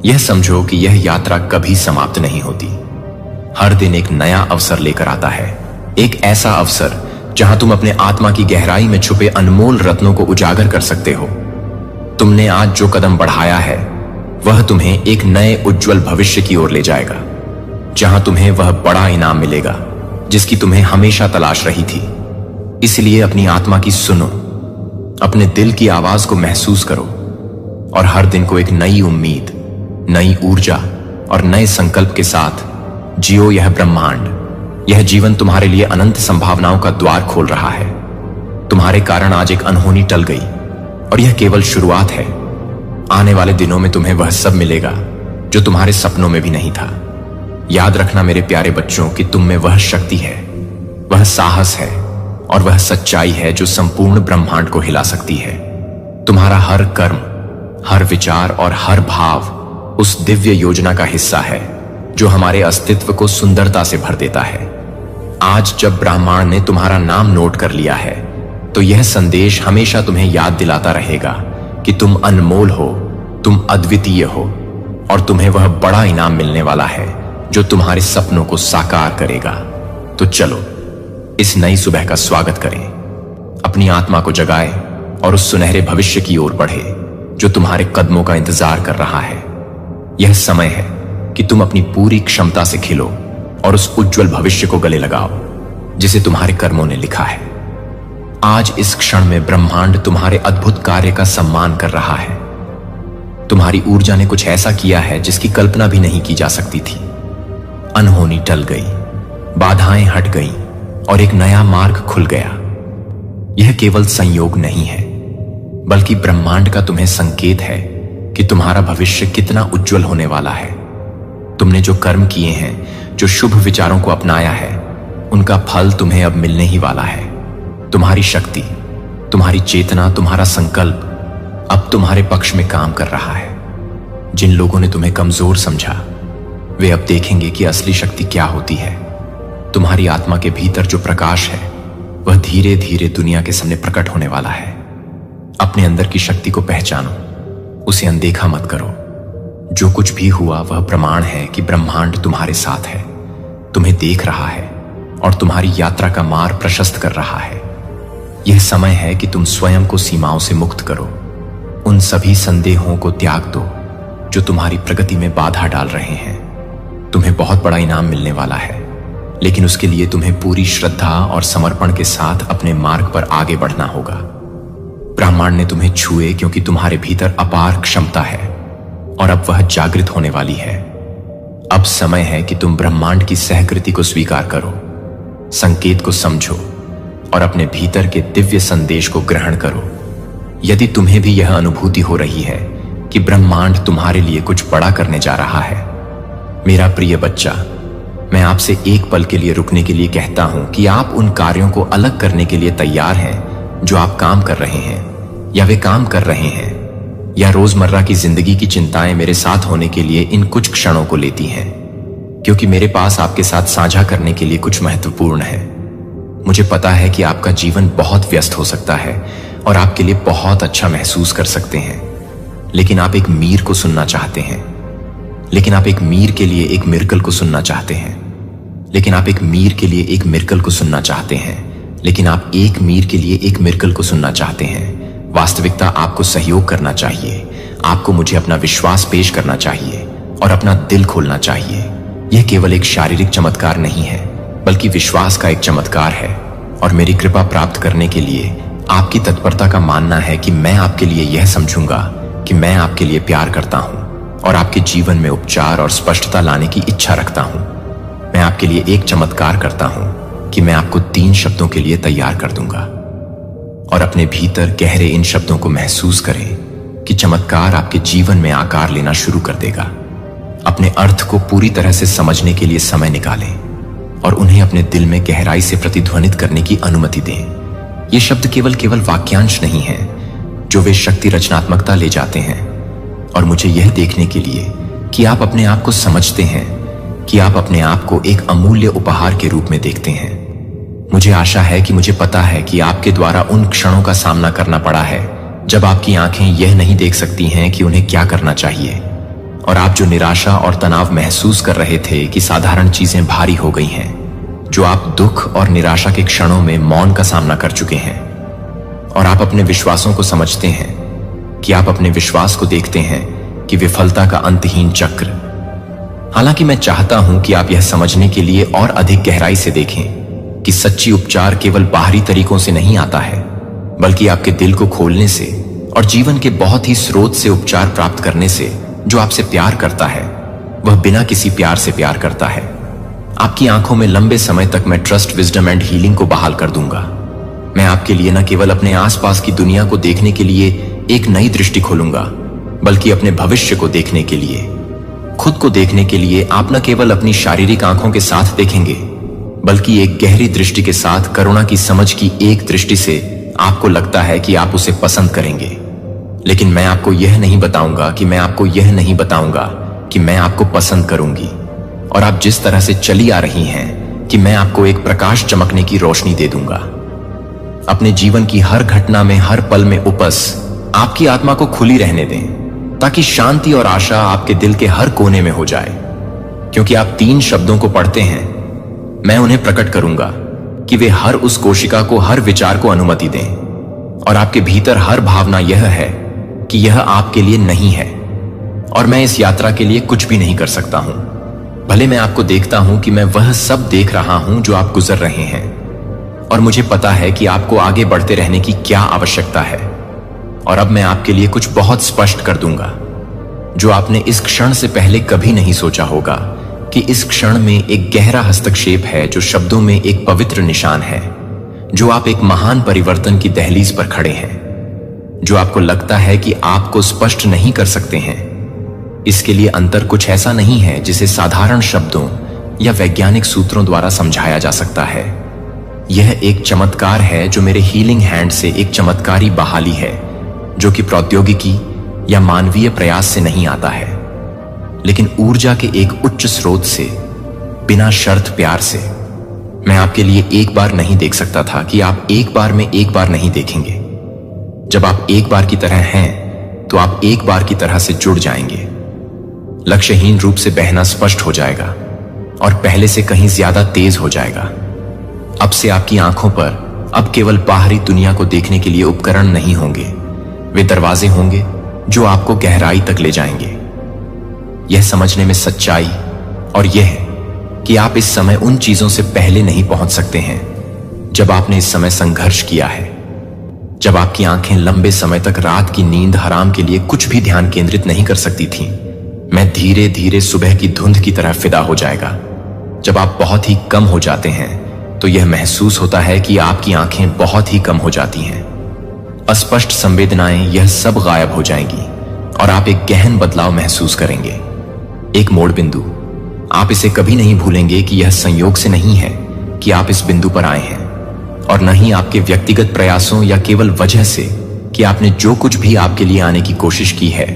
यह समझो कि यह यात्रा कभी समाप्त नहीं होती। हर दिन एक नया अवसर लेकर आता है, एक ऐसा अवसर जहां तुम अपने आत्मा की गहराई में छुपे अनमोल रत्नों को उजागर कर सकते हो। तुमने आज जो कदम बढ़ाया है वह तुम्हें एक नए उज्जवल भविष्य की ओर ले जाएगा, जहां तुम्हें वह बड़ा इनाम मिलेगा जिसकी तुम्हें हमेशा तलाश रही थी। इसलिए अपनी आत्मा की सुनो, अपने दिल की आवाज को महसूस करो और हर दिन को एक नई उम्मीद, नई ऊर्जा और नए संकल्प के साथ जियो यह ब्रह्मांड। यह जीवन तुम्हारे लिए अनंत संभावनाओं का द्वार खोल रहा है। तुम्हारे कारण आज एक अनहोनी टल गई और यह केवल शुरुआत है। आने वाले दिनों में तुम्हें वह सब मिलेगा जो तुम्हारे सपनों में भी नहीं था। याद रखना मेरे प्यारे बच्चों कि तुम में वह शक्ति है, वह साहस है और वह सच्चाई है जो संपूर्ण ब्रह्मांड को हिला सकती है। तुम्हारा हर कर्म, हर विचार और हर भाव उस दिव्य योजना का हिस्सा है जो हमारे अस्तित्व को सुंदरता से भर देता है। आज जब ब्रह्मांड ने तुम्हारा नाम नोट कर लिया है तो यह संदेश हमेशा तुम्हें याद दिलाता रहेगा कि तुम अनमोल हो, तुम अद्वितीय हो और तुम्हें वह बड़ा इनाम मिलने वाला है जो तुम्हारे सपनों को साकार करेगा। तो चलो इस नई सुबह का स्वागत करें, अपनी आत्मा को जगाएं और उस सुनहरे भविष्य की ओर बढ़े जो तुम्हारे कदमों का इंतजार कर रहा है। यह समय है कि तुम अपनी पूरी क्षमता से खिलो और उस उज्जवल भविष्य को गले लगाओ जिसे तुम्हारे कर्मों ने लिखा है। आज इस क्षण में ब्रह्मांड तुम्हारे अद्भुत कार्य का सम्मान कर रहा है। तुम्हारी ऊर्जा ने कुछ ऐसा किया है जिसकी कल्पना भी नहीं की जा सकती थी। अनहोनी टल गई, बाधाएं हट गईं और एक नया मार्ग खुल गया। यह केवल संयोग नहीं है बल्कि ब्रह्मांड का तुम्हें संकेत है कि तुम्हारा भविष्य कितना उज्जवल होने वाला है। तुमने जो कर्म किए हैं, जो शुभ विचारों को अपनाया है, उनका फल तुम्हें अब मिलने ही वाला है। तुम्हारी शक्ति, तुम्हारी चेतना, तुम्हारा संकल्प अब तुम्हारे पक्ष में काम कर रहा है। जिन लोगों ने तुम्हें कमजोर समझा वे अब देखेंगे कि असली शक्ति क्या होती है। तुम्हारी आत्मा के भीतर जो प्रकाश है वह धीरे धीरे दुनिया के सामने प्रकट होने वाला है। अपने अंदर की शक्ति को पहचानो, उसे अनदेखा मत करो। जो कुछ भी हुआ वह प्रमाण है कि ब्रह्मांड तुम्हारे साथ है, तुम्हें देख रहा है और तुम्हारी यात्रा का मार्ग प्रशस्त कर रहा है। यह समय है कि तुम स्वयं को सीमाओं से मुक्त करो। उन सभी संदेहों को त्याग दो जो तुम्हारी प्रगति में बाधा डाल रहे हैं। तुम्हें बहुत बड़ा इनाम मिलने वाला है, लेकिन उसके लिए तुम्हें पूरी श्रद्धा और समर्पण के साथ अपने मार्ग पर आगे बढ़ना होगा। ब्रह्मांड ने तुम्हें छुए क्योंकि तुम्हारे भीतर अपार क्षमता है और अब वह जागृत होने वाली है। अब समय है कि तुम ब्रह्मांड की सहकृति को स्वीकार करो, संकेत को समझो और अपने भीतर के दिव्य संदेश को ग्रहण करो। यदि तुम्हें भी यह अनुभूति हो रही है कि ब्रह्मांड तुम्हारे लिए कुछ बड़ा करने जा रहा है, मेरा प्रिय बच्चा, मैं आपसे एक पल के लिए रुकने के लिए कहता हूं कि आप उन कार्यों को अलग करने के लिए तैयार हैं जो आप काम कर रहे हैं या वे काम कर रहे हैं, या रोजमर्रा की जिंदगी की चिंताएं मेरे साथ होने के लिए इन कुछ क्षणों को लेती हैं, क्योंकि मेरे पास आपके साथ साझा करने के लिए कुछ महत्वपूर्ण है। मुझे पता है कि आपका जीवन बहुत व्यस्त हो सकता है और आपके लिए बहुत अच्छा महसूस कर सकते हैं, लेकिन आप एक मीर को सुनना चाहते हैं। लेकिन आप एक मीर के लिए एक मिरेकल को सुनना चाहते हैं। लेकिन आप एक मीर के लिए एक मिरेकल को सुनना चाहते हैं। लेकिन आप एक मीर के लिए एक मिरेकल को सुनना चाहते हैं। वास्तविकता आपको सहयोग करना चाहिए। आपको मुझे अपना विश्वास पेश करना चाहिए और अपना दिल खोलना चाहिए। यह केवल एक शारीरिक चमत्कार नहीं है बल्कि विश्वास का एक चमत्कार है। और मेरी कृपा प्राप्त करने के लिए आपकी तत्परता का मानना है कि मैं आपके लिए यह समझूंगा कि मैं आपके लिए प्यार करता हूं और आपके जीवन में उपचार और स्पष्टता लाने की इच्छा रखता हूं। मैं आपके लिए एक चमत्कार करता हूं कि मैं आपको 3 शब्दों के लिए तैयार कर दूंगा, और अपने भीतर गहरे इन शब्दों को महसूस करें कि चमत्कार आपके जीवन में आकार लेना शुरू कर देगा। अपने अर्थ को पूरी तरह से समझने के लिए समय निकालें और उन्हें अपने दिल में गहराई से प्रतिध्वनित करने की अनुमति दें। ये शब्द केवल वाक्यांश नहीं है जो वे शक्ति रचनात्मकता ले जाते हैं, और मुझे यह देखने के लिए कि आप अपने आप को समझते हैं, कि आप अपने आप को एक अमूल्य उपहार के रूप में देखते हैं। मुझे आशा है कि मुझे पता है कि आपके द्वारा उन क्षणों का सामना करना पड़ा है जब आपकी आंखें यह नहीं देख सकती हैं कि उन्हें क्या करना चाहिए, और आप जो निराशा और तनाव महसूस कर रहे थे कि साधारण चीजें भारी हो गई हैं, जो आप दुख और निराशा के क्षणों में मौन का सामना कर चुके हैं, और आप अपने विश्वासों को समझते हैं, कि आप अपने विश्वास को देखते हैं कि विफलता का अंतहीन चक्र। हालांकि मैं चाहता हूं कि आप यह समझने के लिए और अधिक गहराई से देखें कि सच्ची उपचार केवल बाहरी तरीकों से नहीं आता है, बल्कि आपके दिल को खोलने से और जीवन के बहुत ही स्रोत से उपचार प्राप्त करने से, जो आपसे प्यार करता है वह बिना किसी प्यार से प्यार करता है। आपकी आंखों में लंबे समय तक मैं ट्रस्ट, विजडम एंड हीलिंग को बहाल कर दूंगा। मैं आपके लिए न केवल अपने आसपास की दुनिया को देखने के लिए एक नई दृष्टि खोलूंगा, बल्कि अपने भविष्य को देखने के लिए, खुद को देखने के लिए आप न केवल अपनी शारीरिक आंखों के साथ देखेंगे, बल्कि एक गहरी दृष्टि के साथ, करुणा की समझ की एक दृष्टि से आपको लगता है कि आप उसे पसंद करेंगे। लेकिन मैं आपको यह नहीं बताऊंगा कि मैं आपको पसंद करूंगी, और आप जिस तरह से चली आ रही हैं कि मैं आपको एक प्रकाश चमकने की रोशनी दे दूंगा। अपने जीवन की हर घटना में, हर पल में उपस आपकी आत्मा को खुली रहने दें, ताकि शांति और आशा आपके दिल के हर कोने में हो जाए। क्योंकि आप 3 शब्दों को पढ़ते हैं, मैं उन्हें प्रकट करूंगा कि वे हर उस कोशिका को, हर विचार को अनुमति दें, और आपके भीतर हर भावना यह है कि यह आपके लिए नहीं है, और मैं इस यात्रा के लिए कुछ भी नहीं कर सकता हूं। भले मैं आपको देखता हूं कि मैं वह सब देख रहा हूं जो आप गुजर रहे हैं, और मुझे पता है कि आपको आगे बढ़ते रहने की क्या आवश्यकता है। और अब मैं आपके लिए कुछ बहुत स्पष्ट कर दूंगा, जो आपने इस क्षण से पहले कभी नहीं सोचा होगा, कि इस क्षण में एक गहरा हस्तक्षेप है, जो शब्दों में एक पवित्र निशान है, जो आप एक महान परिवर्तन की दहलीज पर खड़े हैं, जो आपको लगता है कि आपको स्पष्ट नहीं कर सकते हैं। इसके लिए अंतर कुछ ऐसा नहीं है जिसे साधारण शब्दों या वैज्ञानिक सूत्रों द्वारा समझाया जा सकता है। यह एक चमत्कार है जो मेरे हीलिंग हैंड से, एक चमत्कारी बहाली है जो कि प्रौद्योगिकी या मानवीय प्रयास से नहीं आता है, लेकिन ऊर्जा के एक उच्च स्रोत से, बिना शर्त प्यार से। मैं आपके लिए एक बार नहीं देख सकता था कि आप एक बार में एक बार नहीं देखेंगे। जब आप एक बार की तरह हैं, तो आप एक बार की तरह से जुड़ जाएंगे। लक्ष्यहीन रूप से बहना स्पष्ट हो जाएगा और पहले से कहीं ज्यादा तेज हो जाएगा। अब से आपकी आंखों पर अब केवल बाहरी दुनिया को देखने के लिए उपकरण नहीं होंगे, वे दरवाजे होंगे जो आपको गहराई तक ले जाएंगे। यह समझने में सच्चाई और यह कि आप इस समय उन चीजों से पहले नहीं पहुंच सकते हैं जब आपने इस समय संघर्ष किया है, जब आपकी आंखें लंबे समय तक रात की नींद हराम के लिए कुछ भी ध्यान केंद्रित नहीं कर सकती थीं। मैं धीरे धीरे सुबह की धुंध की तरह फिदा हो जाएगा। जब आप बहुत ही कम हो जाते हैं, तो यह महसूस होता है कि आपकी आंखें बहुत ही कम हो जाती हैं। अस्पष्ट संवेदनाएं, यह सब गायब हो जाएंगी और आप एक गहन बदलाव महसूस करेंगे। एक मोड़ बिंदु, आप इसे कभी नहीं भूलेंगे कि यह संयोग से नहीं है कि आप इस बिंदु पर आए हैं, और न ही आपके व्यक्तिगत प्रयासों या केवल वजह से कि आपने जो कुछ भी आपके लिए आने की कोशिश की है,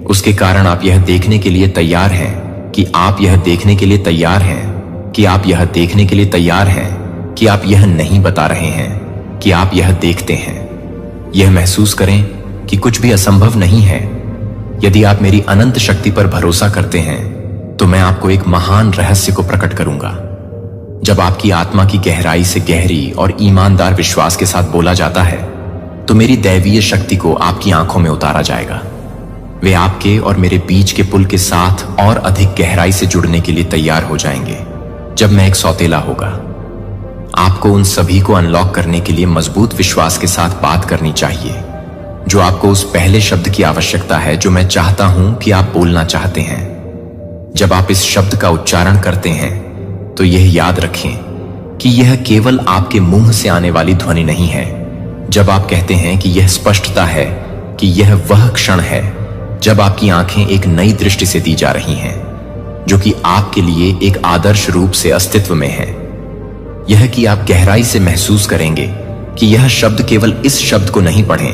उसके कारण आप यह देखने के लिए तैयार हैं कि आप यह देखने के लिए तैयार हैं कि आप यह देखने के लिए तैयार हैं कि आप यह नहीं बता रहे हैं कि आप यह देखते हैं। यह महसूस करें कि कुछ भी असंभव नहीं है। यदि आप मेरी अनंत शक्ति पर भरोसा करते हैं, तो मैं आपको एक महान रहस्य को प्रकट करूंगा। जब आपकी आत्मा की गहराई से गहरी और ईमानदार विश्वास के साथ बोला जाता है, तो मेरी दैवीय शक्ति को आपकी आंखों में उतारा जाएगा। वे आपके और मेरे बीच के पुल के साथ और अधिक गहराई से जुड़ने के लिए तैयार हो जाएंगे। जब मैं एक सौतेला होगा, आपको उन सभी को अनलॉक करने के लिए मजबूत विश्वास के साथ बात करनी चाहिए, जो आपको उस पहले शब्द की आवश्यकता है जो मैं चाहता हूं कि आप बोलना चाहते हैं। जब आप इस शब्द का उच्चारण करते हैं, तो यह याद रखें कि यह केवल आपके मुंह से आने वाली ध्वनि नहीं है। जब आप कहते हैं कि यह स्पष्टता है कि यह वह क्षण है जब आपकी आंखें एक नई दृष्टि से दी जा रही हैं, जो कि आपके लिए एक आदर्श रूप से अस्तित्व में है। यह कि आप गहराई से महसूस करेंगे कि यह शब्द केवल इस शब्द को नहीं पढ़ें,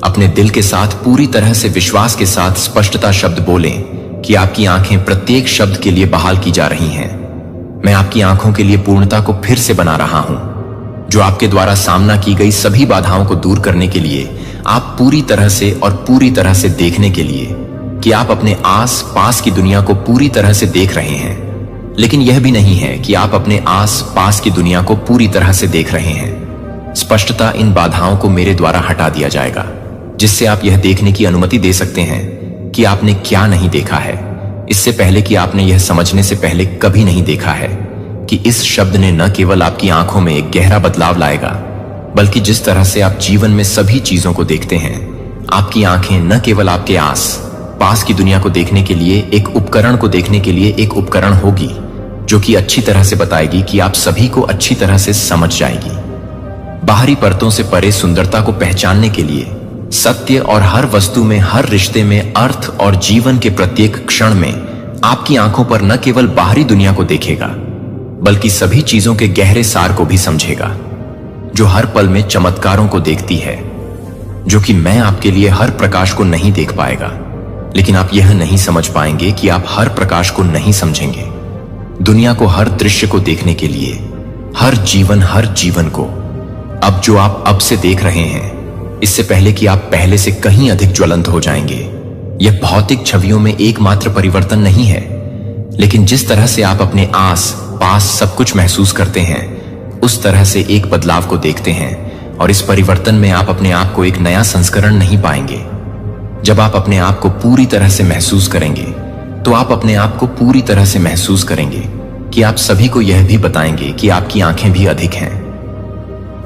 अपने दिल के साथ पूरी तरह से विश्वास के साथ स्पष्टता शब्द बोलें कि आपकी आंखें प्रत्येक शब्द के लिए बहाल की जा रही हैं। मैं आपकी आंखों के लिए पूर्णता को फिर से बना रहा हूं, जो आपके द्वारा सामना की गई सभी बाधाओं को दूर करने के लिए, आप पूरी तरह से और पूरी तरह से देखने के लिए कि आप अपने आस पास की दुनिया को पूरी तरह से देख रहे हैं। लेकिन यह भी नहीं है कि आप अपने आस पास की दुनिया को पूरी तरह से देख रहे हैं। स्पष्टता इन बाधाओं को मेरे द्वारा हटा दिया जाएगा, जिससे आप यह देखने की अनुमति दे सकते हैं कि आपने क्या नहीं देखा है, इससे पहले कि आपने यह समझने से पहले कभी नहीं देखा है कि इस शब्द ने न केवल आपकी आंखों में एक गहरा बदलाव लाएगा, बल्कि जिस तरह से आप जीवन में सभी चीजों को देखते हैं, आपकी आंखें न केवल आपके आस पास की दुनिया को देखने के लिए एक उपकरण को देखने के लिए एक उपकरण होगी जो कि अच्छी तरह से बताएगी कि आप सभी को अच्छी तरह से समझ जाएगी। बाहरी परतों से परे सुंदरता को पहचानने के लिए सत्य और हर वस्तु में, हर रिश्ते में अर्थ और जीवन के प्रत्येक क्षण में आपकी आंखों पर न केवल बाहरी दुनिया को देखेगा बल्कि सभी चीजों के गहरे सार को भी समझेगा, जो हर पल में चमत्कारों को देखती है, जो कि मैं आपके लिए हर प्रकाश को नहीं देख पाएगा, लेकिन आप यह नहीं समझ पाएंगे कि आप हर प्रकाश को नहीं समझेंगे। दुनिया को, हर दृश्य को देखने के लिए, हर जीवन को, अब जो आप अब से देख रहे हैं, इससे पहले कि आप पहले से कहीं अधिक ज्वलंत हो जाएंगे। यह भौतिक छवियों में एकमात्र परिवर्तन नहीं है, लेकिन जिस तरह से आप अपने आस पास सब कुछ महसूस करते हैं, उस तरह से एक बदलाव को देखते हैं, और इस परिवर्तन में आप अपने आप को एक नया संस्करण नहीं पाएंगे। जब आप अपने आप को पूरी तरह से महसूस करेंगे, तो आप अपने आप को पूरी तरह से महसूस करेंगे कि आप सभी को यह भी बताएंगे कि आपकी आंखें भी अधिक हैं।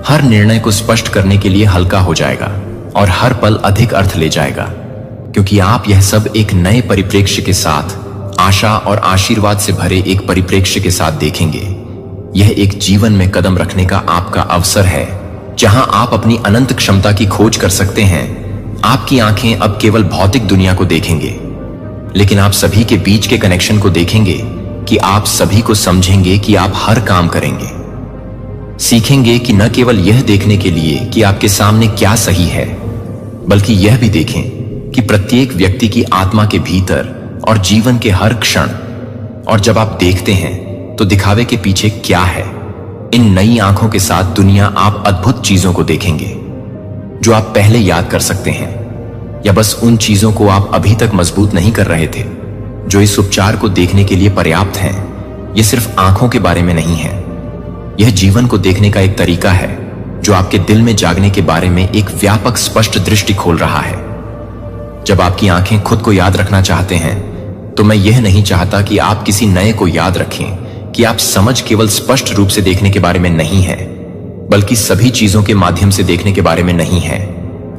हर निर्णय को स्पष्ट करने के लिए हल्का हो जाएगा और हर पल अधिक अर्थ ले जाएगा, क्योंकि आप यह सब एक नए परिप्रेक्ष्य के साथ, आशा और आशीर्वाद से भरे एक परिप्रेक्ष्य के साथ देखेंगे। यह एक जीवन में कदम रखने का आपका अवसर है, जहां आप अपनी अनंत क्षमता की खोज कर सकते हैं। आपकी आंखें अब केवल भौतिक दुनिया को देखेंगे, लेकिन आप सभी के बीच के कनेक्शन को देखेंगे, कि आप सभी को समझेंगे कि आप हर काम करेंगे। सीखेंगे कि न केवल यह देखने के लिए कि आपके सामने क्या सही है, बल्कि यह भी देखें कि प्रत्येक व्यक्ति की आत्मा के भीतर और जीवन के हर क्षण, और जब आप देखते हैं तो दिखावे के पीछे क्या है। इन नई आंखों के साथ दुनिया आप अद्भुत चीजों को देखेंगे जो आप पहले याद कर सकते हैं, या बस उन चीजों को आप अभी तक मजबूत नहीं कर रहे थे, जो इस उपचार को देखने के लिए पर्याप्त हैं। यह सिर्फ आंखों के बारे में नहीं है, यह जीवन को देखने का एक तरीका है जो आपके दिल में जागने के बारे में एक व्यापक स्पष्ट दृष्टि खोल रहा है। जब आपकी आंखें खुद को याद रखना चाहते हैं, तो मैं यह नहीं चाहता कि आप किसी नए को याद रखें, कि आप समझ केवल स्पष्ट रूप से देखने के बारे में नहीं है, बल्कि सभी चीजों के माध्यम से देखने के बारे में नहीं है,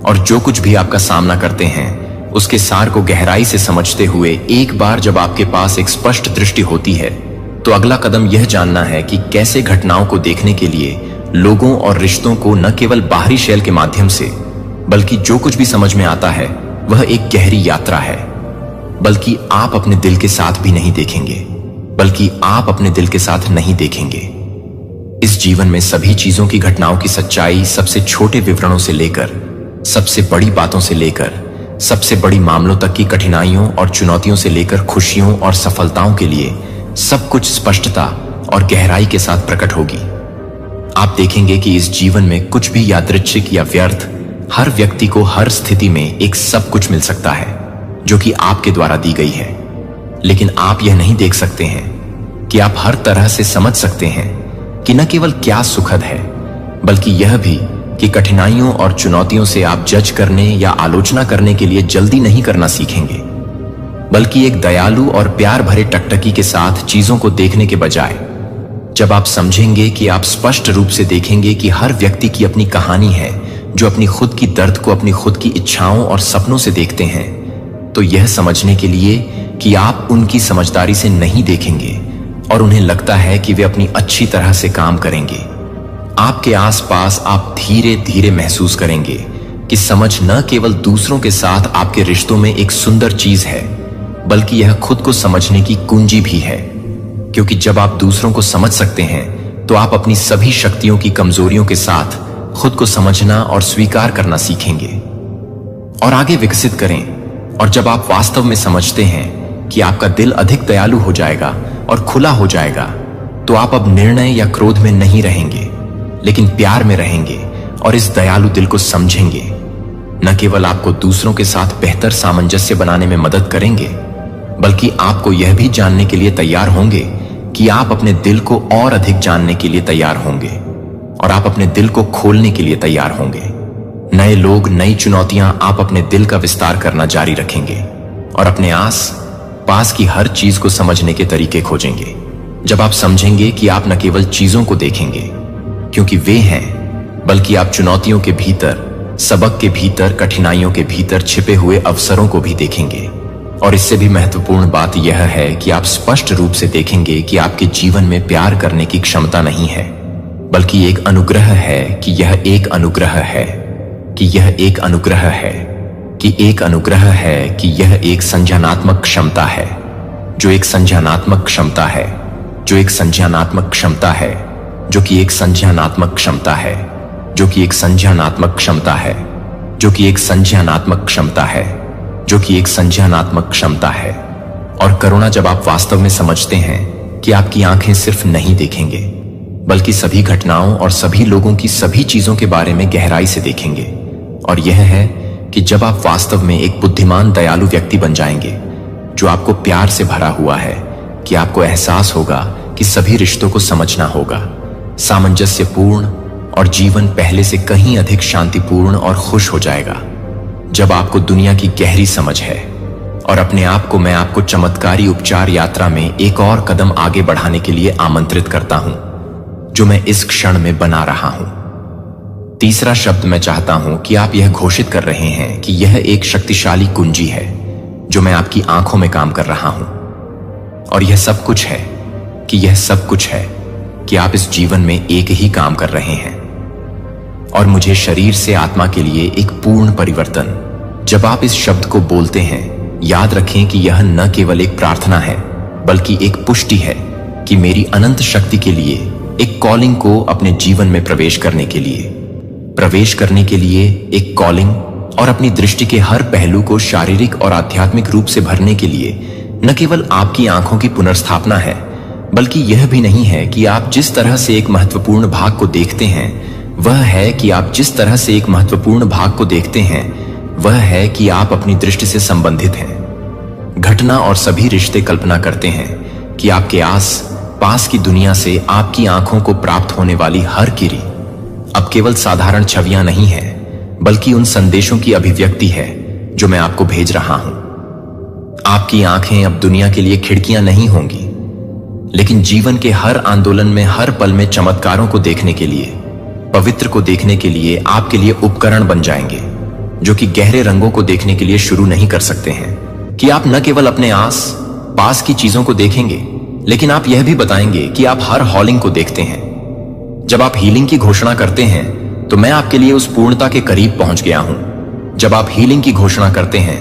और जो कुछ भी आपका सामना करते हैं उसके सार को गहराई से समझते हुए एक बार जब आपके पास एक स्पष्ट दृष्टि होती है, तो अगला कदम यह जानना है कि कैसे घटनाओं को देखने के लिए, लोगों और रिश्तों को न केवल बाहरी शैल के माध्यम से, बल्कि जो कुछ भी समझ में आता है वह एक गहरी यात्रा है। बल्कि आप अपने दिल के साथ भी नहीं देखेंगे, बल्कि आप अपने दिल के साथ नहीं देखेंगे। इस जीवन में सभी चीजों की, घटनाओं की सच्चाई, सबसे छोटे विवरणों से लेकर सबसे बड़ी बातों से लेकर सबसे बड़ी मामलों तक की कठिनाइयों और चुनौतियों से लेकर खुशियों और सफलताओं के लिए सब कुछ स्पष्टता और गहराई के साथ प्रकट होगी। आप देखेंगे कि इस जीवन में कुछ भी यादृच्छिक या व्यर्थ, हर व्यक्ति को हर स्थिति में एक सब कुछ मिल सकता है जो कि आपके द्वारा दी गई है, लेकिन आप यह नहीं देख सकते हैं कि आप हर तरह से समझ सकते हैं कि न केवल क्या सुखद है, बल्कि यह भी कि कठिनाइयों और चुनौतियों से आप जज करने या आलोचना करने के लिए जल्दी नहीं करना सीखेंगे, बल्कि एक दयालु और प्यार भरे टकटकी के साथ चीजों को देखने के बजाय, जब आप समझेंगे कि आप स्पष्ट रूप से देखेंगे कि हर व्यक्ति की अपनी कहानी है, जो अपनी खुद की दर्द को अपनी खुद की इच्छाओं और सपनों से देखते हैं, तो यह समझने के लिए कि आप उनकी समझदारी से नहीं देखेंगे और उन्हें लगता है कि वे अपनी अच्छी तरह से काम करेंगे। आपके आसपास आप धीरे धीरे महसूस करेंगे कि समझ न केवल दूसरों के साथ आपके रिश्तों में एक सुंदर चीज है, बल्कि यह खुद को समझने की कुंजी भी है, क्योंकि जब आप दूसरों को समझ सकते हैं तो आप अपनी सभी शक्तियों की कमजोरियों के साथ खुद को समझना और स्वीकार करना सीखेंगे और आगे विकसित करें। और जब आप वास्तव में समझते हैं कि आपका दिल अधिक दयालु हो जाएगा और खुला हो जाएगा, तो आप अब निर्णय या क्रोध में नहीं रहेंगे, लेकिन प्यार में रहेंगे और इस दयालु दिल को समझेंगे। न केवल आपको दूसरों के साथ बेहतर सामंजस्य बनाने में मदद करेंगे, बल्कि आपको यह भी जानने के लिए तैयार होंगे कि आप अपने दिल को और अधिक जानने के लिए तैयार होंगे और आप अपने दिल को खोलने के लिए तैयार होंगे। नए लोग, नई चुनौतियां, आप अपने दिल का विस्तार करना जारी रखेंगे और अपने आस पास की हर चीज को समझने के तरीके खोजेंगे। जब आप समझेंगे कि आप न केवल चीजों को देखेंगे क्योंकि वे हैं, बल्कि आप चुनौतियों के भीतर, सबक के भीतर, कठिनाइयों के भीतर छिपे हुए अवसरों को भी देखेंगे। और इससे भी महत्वपूर्ण बात यह है कि आप स्पष्ट रूप से देखेंगे कि आपके जीवन में प्यार करने की क्षमता नहीं है, बल्कि एक अनुग्रह है, कि यह एक अनुग्रह है, कि यह एक अनुग्रह है, कि एक अनुग्रह है, कि यह एक संज्ञानात्मक क्षमता है, जो एक संज्ञानात्मक क्षमता है, जो एक संज्ञानात्मक क्षमता है, जो कि एक संज्ञानात्मक क्षमता है, जो कि एक संज्ञानात्मक क्षमता है, जो कि एक संज्ञानात्मक क्षमता है, जो कि एक संज्ञानात्मक क्षमता है। और करुणा जब आप वास्तव में समझते हैं कि आपकी आंखें सिर्फ नहीं देखेंगे, बल्कि सभी घटनाओं और सभी लोगों की सभी चीजों के बारे में गहराई से देखेंगे, और यह है कि जब आप वास्तव में एक बुद्धिमान दयालु व्यक्ति बन जाएंगे जो आपको प्यार से भरा हुआ है, कि आपको एहसास होगा कि सभी रिश्तों को समझना होगा, सामंजस्यपूर्ण, और जीवन पहले से कहीं अधिक शांतिपूर्ण और खुश हो जाएगा। जब आपको दुनिया की गहरी समझ है, और अपने आप को मैं आपको चमत्कारी उपचार यात्रा में एक और कदम आगे बढ़ाने के लिए आमंत्रित करता हूं, जो मैं इस क्षण में बना रहा हूं। तीसरा शब्द मैं चाहता हूं कि आप यह घोषित कर रहे हैं कि यह एक शक्तिशाली कुंजी है जो मैं आपकी आंखों में काम कर रहा हूं, और यह सब कुछ है, कि यह सब कुछ है कि आप इस जीवन में एक ही काम कर रहे हैं, और मुझे शरीर से आत्मा के लिए एक पूर्ण परिवर्तन। जब आप इस शब्द को बोलते हैं, याद रखें कि यह न केवल एक प्रार्थना है, बल्कि एक पुष्टि है कि मेरी अनंत शक्ति के लिए, एक कॉलिंग को अपने जीवन में प्रवेश करने के लिए एक कॉलिंग, और अपनी दृष्टि के हर पहलू को शारीरिक और आध्यात्मिक रूप से भरने के लिए न केवल आपकी आंखों की पुनर्स्थापना है, बल्कि यह भी नहीं है कि आप जिस तरह से एक महत्वपूर्ण भाग को देखते हैं, वह है कि आप जिस तरह से एक महत्वपूर्ण भाग को देखते हैं, वह है कि आप अपनी दृष्टि से संबंधित हैं। घटना और सभी रिश्ते कल्पना करते हैं कि आपके आस पास की दुनिया से आपकी आंखों को प्राप्त होने वाली हर किरी अब केवल साधारण छवियां नहीं है, बल्कि उन संदेशों की अभिव्यक्ति है जो मैं आपको भेज रहा हूं। आपकी आंखें अब दुनिया के लिए खिड़कियां नहीं होंगी, लेकिन जीवन के हर आंदोलन में, हर पल में चमत्कारों को देखने के लिए, पवित्र को देखने के लिए आपके लिए उपकरण बन जाएंगे, जो कि गहरे रंगों को देखने के लिए शुरू नहीं कर सकते हैं। कि आप न केवल अपने आस पास की चीजों को देखेंगे, लेकिन आप यह भी बताएंगे कि आप हर हॉलिंग को देखते हैं। जब आप हीलिंग की घोषणा करते हैं, तो मैं आपके लिए उस पूर्णता के करीब पहुंच गया हूं। जब आप हीलिंग की घोषणा करते हैं,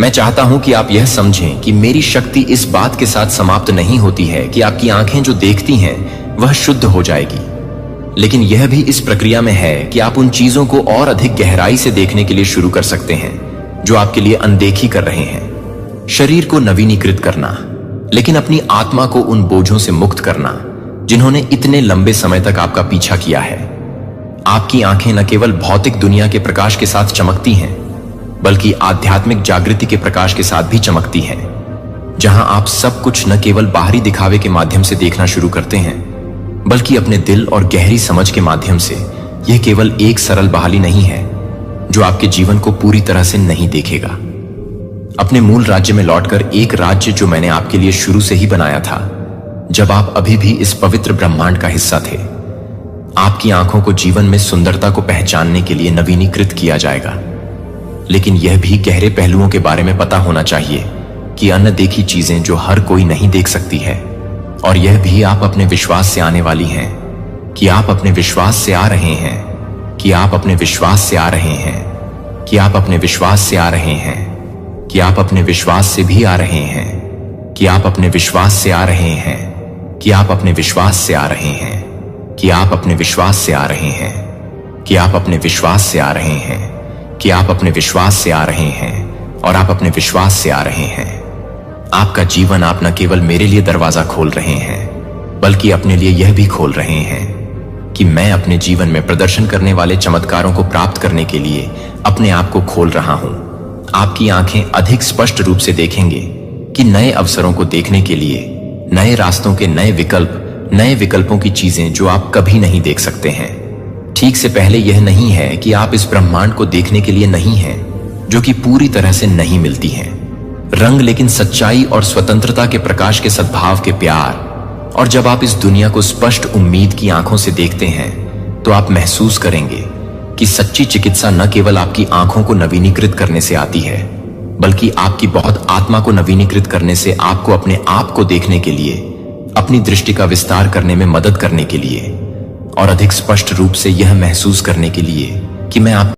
मैं चाहता हूं कि आप यह समझें कि मेरी शक्ति इस बात के साथ समाप्त नहीं होती है कि आपकी आंखें जो देखती हैं वह शुद्ध हो जाएगी, लेकिन यह भी इस प्रक्रिया में है कि आप उन चीजों को और अधिक गहराई से देखने के लिए शुरू कर सकते हैं जो आपके लिए अनदेखी कर रहे हैं। शरीर को नवीनीकृत करना, लेकिन अपनी आत्मा को उन बोझों से मुक्त करना जिन्होंने इतने लंबे समय तक आपका पीछा किया है। आपकी आंखें न केवल भौतिक दुनिया के प्रकाश के साथ चमकती हैं, बल्कि आध्यात्मिक जागृति के प्रकाश के साथ भी चमकती हैं, जहां आप सब कुछ न केवल बाहरी दिखावे के माध्यम से देखना शुरू करते हैं, बल्कि अपने दिल और गहरी समझ के माध्यम से। यह केवल एक सरल बहाली नहीं है जो आपके जीवन को पूरी तरह से नहीं देखेगा। अपने मूल राज्य में लौटकर, एक राज्य जो मैंने आपके लिए शुरू से ही बनाया था, जब आप अभी भी इस पवित्र ब्रह्मांड का हिस्सा थे, आपकी आंखों को जीवन में सुंदरता को पहचानने के लिए नवीनीकृत किया जाएगा। लेकिन यह भी गहरे पहलुओं के बारे में पता होना चाहिए कि अनदेखी चीजें जो हर कोई नहीं देख सकती है, और यह भी आप अपने विश्वास से आने वाली हैं, कि आप अपने विश्वास से आ रहे हैं, कि आप अपने विश्वास से आ रहे हैं, कि आप अपने विश्वास से आ रहे हैं, कि आप अपने विश्वास से भी आ रहे हैं, कि आप अपने विश्वास से आ रहे हैं, कि आप अपने विश्वास से आ रहे हैं, कि आप अपने विश्वास से आ रहे हैं, कि आप अपने विश्वास से आ रहे हैं, कि आप अपने विश्वास से आ रहे हैं, और आप अपने विश्वास से आ रहे हैं। आपका जीवन, आप न केवल मेरे लिए दरवाजा खोल रहे हैं, बल्कि अपने लिए यह भी खोल रहे हैं कि मैं अपने जीवन में प्रदर्शन करने वाले चमत्कारों को प्राप्त करने के लिए अपने आप को खोल रहा हूं। आपकी आंखें अधिक स्पष्ट रूप से देखेंगे कि नए अवसरों को देखने के लिए, नए रास्तों के नए विकल्पों की चीजें जो आप कभी नहीं देख सकते हैं। ठीक से पहले यह नहीं है कि आप इस ब्रह्मांड को देखने के लिए नहीं हैं, जो कि पूरी तरह से नहीं मिलती हैं रंग, लेकिन सच्चाई और स्वतंत्रता के प्रकाश के सद्भाव के प्यार। और जब आप इस दुनिया को स्पष्ट उम्मीद की आंखों से देखते हैं, तो आप महसूस करेंगे कि सच्ची चिकित्सा न केवल आपकी आंखों को नवीनीकृत करने से आती है, बल्कि आपकी बहुत आत्मा को नवीनीकृत करने से आपको अपने आप को देखने के लिए, अपनी दृष्टि का विस्तार करने में मदद करने के लिए और अधिक स्पष्ट रूप से यह महसूस करने के लिए कि मैं आप